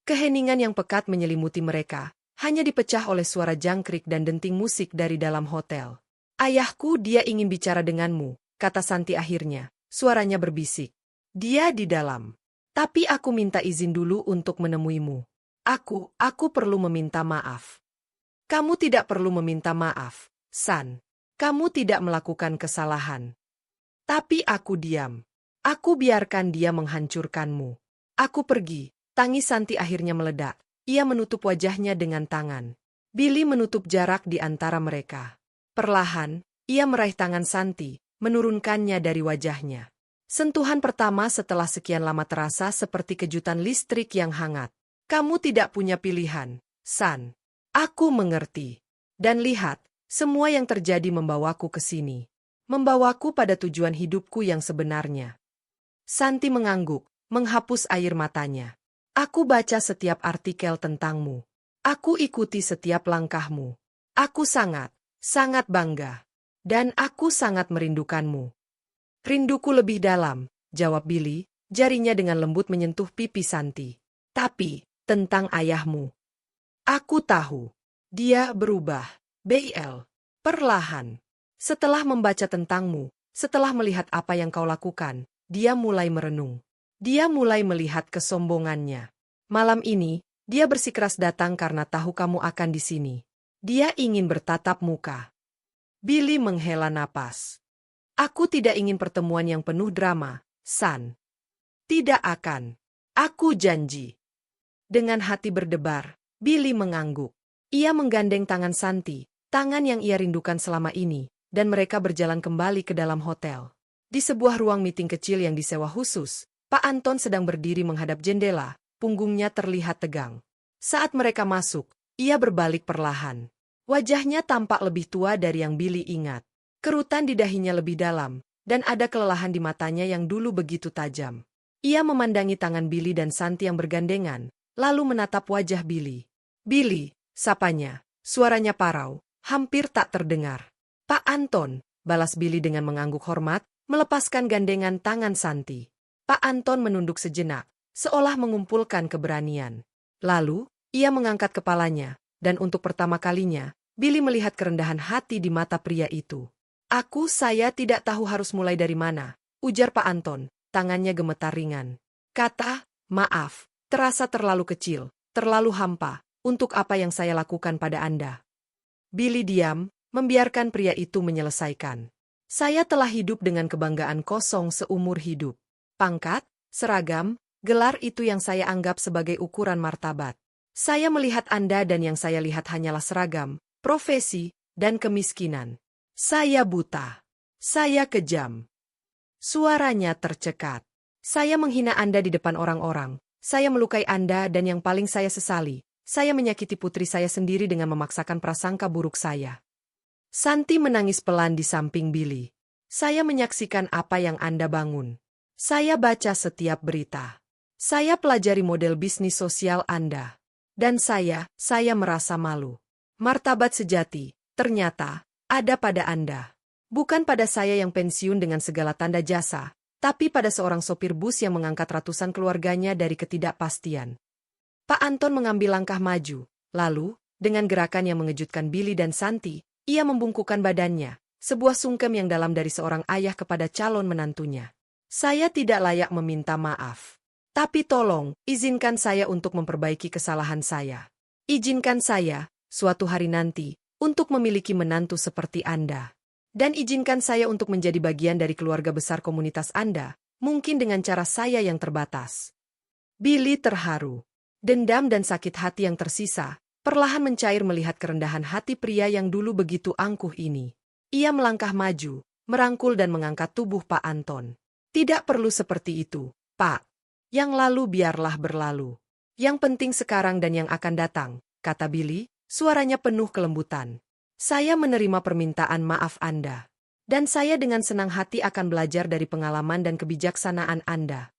Keheningan yang pekat menyelimuti mereka, hanya dipecah oleh suara jangkrik dan denting musik dari dalam hotel. Ayahku dia ingin bicara denganmu, kata Santi akhirnya, suaranya berbisik. Dia di dalam. Tapi aku minta izin dulu untuk menemuimu. Aku perlu meminta maaf. Kamu tidak perlu meminta maaf, San. Kamu tidak melakukan kesalahan. Tapi aku diam. Aku biarkan dia menghancurkanmu. Aku pergi. Tangis Santi akhirnya meledak. Ia menutup wajahnya dengan tangan. Billy menutup jarak di antara mereka. Perlahan, ia meraih tangan Santi, menurunkannya dari wajahnya. Sentuhan pertama setelah sekian lama terasa seperti kejutan listrik yang hangat. Kamu tidak punya pilihan, San. Aku mengerti. Dan lihat, semua yang terjadi membawaku ke sini. Membawaku pada tujuan hidupku yang sebenarnya. Santi mengangguk, menghapus air matanya. Aku baca setiap artikel tentangmu. Aku ikuti setiap langkahmu. Aku sangat bangga. Dan aku sangat merindukanmu. Rinduku lebih dalam, jawab Billy, jarinya dengan lembut menyentuh pipi Santi. Tapi, tentang ayahmu. Aku tahu. Dia berubah. BL. Perlahan. Setelah membaca tentangmu, setelah melihat apa yang kau lakukan, dia mulai merenung. Dia mulai melihat kesombongannya. Malam ini, dia bersikeras datang karena tahu kamu akan di sini. Dia ingin bertatap muka. Billy menghela napas. Aku tidak ingin pertemuan yang penuh drama, San. Tidak akan. Aku janji. Dengan hati berdebar, Billy mengangguk. Ia menggandeng tangan Santi, tangan yang ia rindukan selama ini, dan mereka berjalan kembali ke dalam hotel. Di sebuah ruang meeting kecil yang disewa khusus, Pak Anton sedang berdiri menghadap jendela, punggungnya terlihat tegang. Saat mereka masuk, ia berbalik perlahan. Wajahnya tampak lebih tua dari yang Billy ingat. Kerutan di dahinya lebih dalam, dan ada kelelahan di matanya yang dulu begitu tajam. Ia memandangi tangan Billy dan Santi yang bergandengan, lalu menatap wajah Billy. "Billy," sapanya. Suaranya parau, hampir tak terdengar. "Pak Anton," balas Billy dengan mengangguk hormat, melepaskan gandengan tangan Santi. Pak Anton menunduk sejenak, seolah mengumpulkan keberanian. Lalu, ia mengangkat kepalanya, dan untuk pertama kalinya, Billy melihat kerendahan hati di mata pria itu. Saya tidak tahu harus mulai dari mana," ujar Pak Anton, tangannya gemetar ringan. Kata, "Maaf, terasa terlalu kecil, terlalu hampa, untuk apa yang saya lakukan pada Anda." Billy diam, membiarkan pria itu menyelesaikan. "Saya telah hidup dengan kebanggaan kosong seumur hidup. Pangkat, seragam, gelar itu yang saya anggap sebagai ukuran martabat. Saya melihat Anda dan yang saya lihat hanyalah seragam, profesi, dan kemiskinan. Saya buta. Saya kejam." Suaranya tercekat. "Saya menghina Anda di depan orang-orang. Saya melukai Anda dan yang paling saya sesali, saya menyakiti putri saya sendiri dengan memaksakan prasangka buruk saya." Santi menangis pelan di samping Billy. "Saya menyaksikan apa yang Anda bangun. Saya baca setiap berita. Saya pelajari model bisnis sosial Anda. Dan saya merasa malu. Martabat sejati, ternyata, ada pada Anda. Bukan pada saya yang pensiun dengan segala tanda jasa, tapi pada seorang sopir bus yang mengangkat ratusan keluarganya dari ketidakpastian." Pak Anton mengambil langkah maju, lalu, dengan gerakan yang mengejutkan Billy dan Santi, ia membungkukkan badannya, sebuah sungkem yang dalam dari seorang ayah kepada calon menantunya. "Saya tidak layak meminta maaf. Tapi tolong, izinkan saya untuk memperbaiki kesalahan saya. Izinkan saya, suatu hari nanti, untuk memiliki menantu seperti Anda. Dan izinkan saya untuk menjadi bagian dari keluarga besar komunitas Anda, mungkin dengan cara saya yang terbatas." Billy terharu. Dendam dan sakit hati yang tersisa, perlahan mencair melihat kerendahan hati pria yang dulu begitu angkuh ini. Ia melangkah maju, merangkul dan mengangkat tubuh Pak Anton. "Tidak perlu seperti itu, Pak. Yang lalu biarlah berlalu. Yang penting sekarang dan yang akan datang," kata Billy, suaranya penuh kelembutan. "Saya menerima permintaan maaf Anda. Dan saya dengan senang hati akan belajar dari pengalaman dan kebijaksanaan Anda."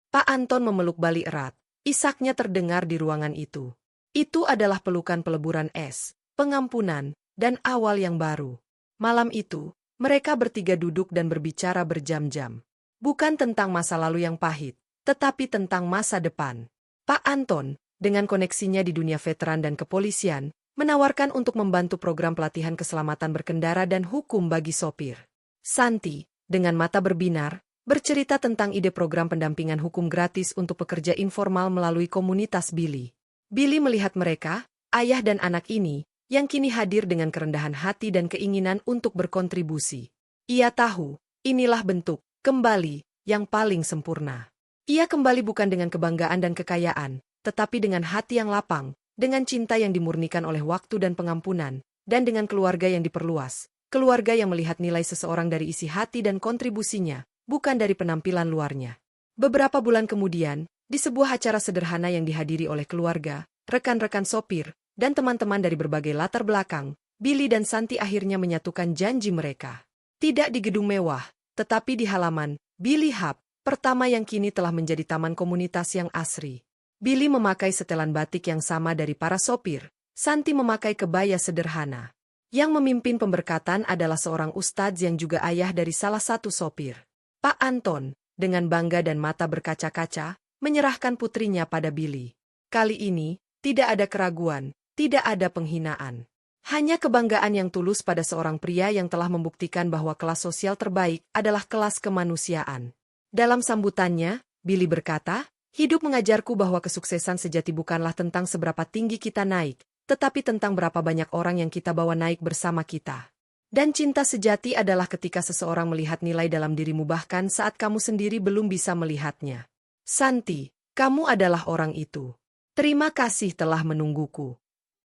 Pak Anton memeluk Billy erat, isaknya terdengar di ruangan itu. Itu adalah pelukan peleburan es, pengampunan, dan awal yang baru. Malam itu, mereka bertiga duduk dan berbicara berjam-jam. Bukan tentang masa lalu yang pahit, tetapi tentang masa depan. Pak Anton, dengan koneksinya di dunia veteran dan kepolisian, menawarkan untuk membantu program pelatihan keselamatan berkendara dan hukum bagi sopir. Santi, dengan mata berbinar, bercerita tentang ide program pendampingan hukum gratis untuk pekerja informal melalui komunitas Billy. Billy melihat mereka, ayah dan anak ini, yang kini hadir dengan kerendahan hati dan keinginan untuk berkontribusi. Ia tahu, inilah bentuk, kembali, yang paling sempurna. Ia kembali bukan dengan kebanggaan dan kekayaan, tetapi dengan hati yang lapang, dengan cinta yang dimurnikan oleh waktu dan pengampunan, dan dengan keluarga yang diperluas, keluarga yang melihat nilai seseorang dari isi hati dan kontribusinya, bukan dari penampilan luarnya. Beberapa bulan kemudian, di sebuah acara sederhana yang dihadiri oleh keluarga, rekan-rekan sopir, dan teman-teman dari berbagai latar belakang, Billy dan Santi akhirnya menyatukan janji mereka. Tidak di gedung mewah, tetapi di halaman Billy Hub, pertama yang kini telah menjadi taman komunitas yang asri. Billy memakai setelan batik yang sama dari para sopir, Santi memakai kebaya sederhana. Yang memimpin pemberkatan adalah seorang ustadz yang juga ayah dari salah satu sopir. Pak Anton, dengan bangga dan mata berkaca-kaca, menyerahkan putrinya pada Billy. Kali ini, tidak ada keraguan, tidak ada penghinaan. Hanya kebanggaan yang tulus pada seorang pria yang telah membuktikan bahwa kelas sosial terbaik adalah kelas kemanusiaan. Dalam sambutannya, Billy berkata, "Hidup mengajarku bahwa kesuksesan sejati bukanlah tentang seberapa tinggi kita naik, tetapi tentang berapa banyak orang yang kita bawa naik bersama kita. Dan cinta sejati adalah ketika seseorang melihat nilai dalam dirimu bahkan saat kamu sendiri belum bisa melihatnya. Santi, kamu adalah orang itu. Terima kasih telah menungguku."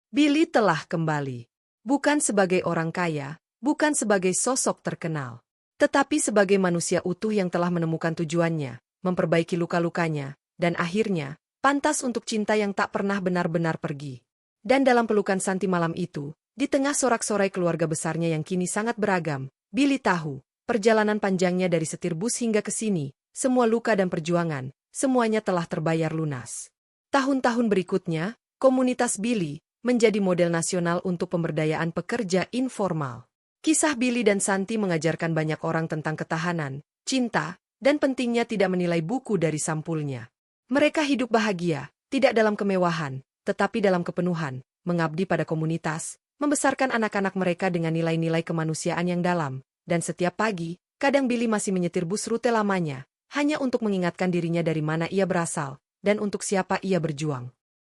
Billy telah kembali. Bukan sebagai orang kaya, bukan sebagai sosok terkenal, tetapi sebagai manusia utuh yang telah menemukan tujuannya, memperbaiki luka-lukanya, dan akhirnya, pantas untuk cinta yang tak pernah benar-benar pergi. Dan dalam pelukan Santi malam itu, di tengah sorak-sorai keluarga besarnya yang kini sangat beragam, Billy tahu, perjalanan panjangnya dari setir bus hingga ke sini, semua luka dan perjuangan, semuanya telah terbayar lunas. Tahun-tahun berikutnya, komunitas Billy menjadi model nasional untuk pemberdayaan pekerja informal. Kisah Billy dan Santi mengajarkan banyak orang tentang ketahanan, cinta, dan pentingnya tidak menilai buku dari sampulnya. Mereka hidup bahagia, tidak dalam kemewahan, tetapi dalam kepenuhan, mengabdi pada komunitas, membesarkan anak-anak mereka dengan nilai-nilai kemanusiaan yang dalam, dan setiap pagi, kadang Billy masih menyetir bus rute lamanya, hanya untuk mengingatkan dirinya dari mana ia berasal, dan untuk siapa ia berjuang.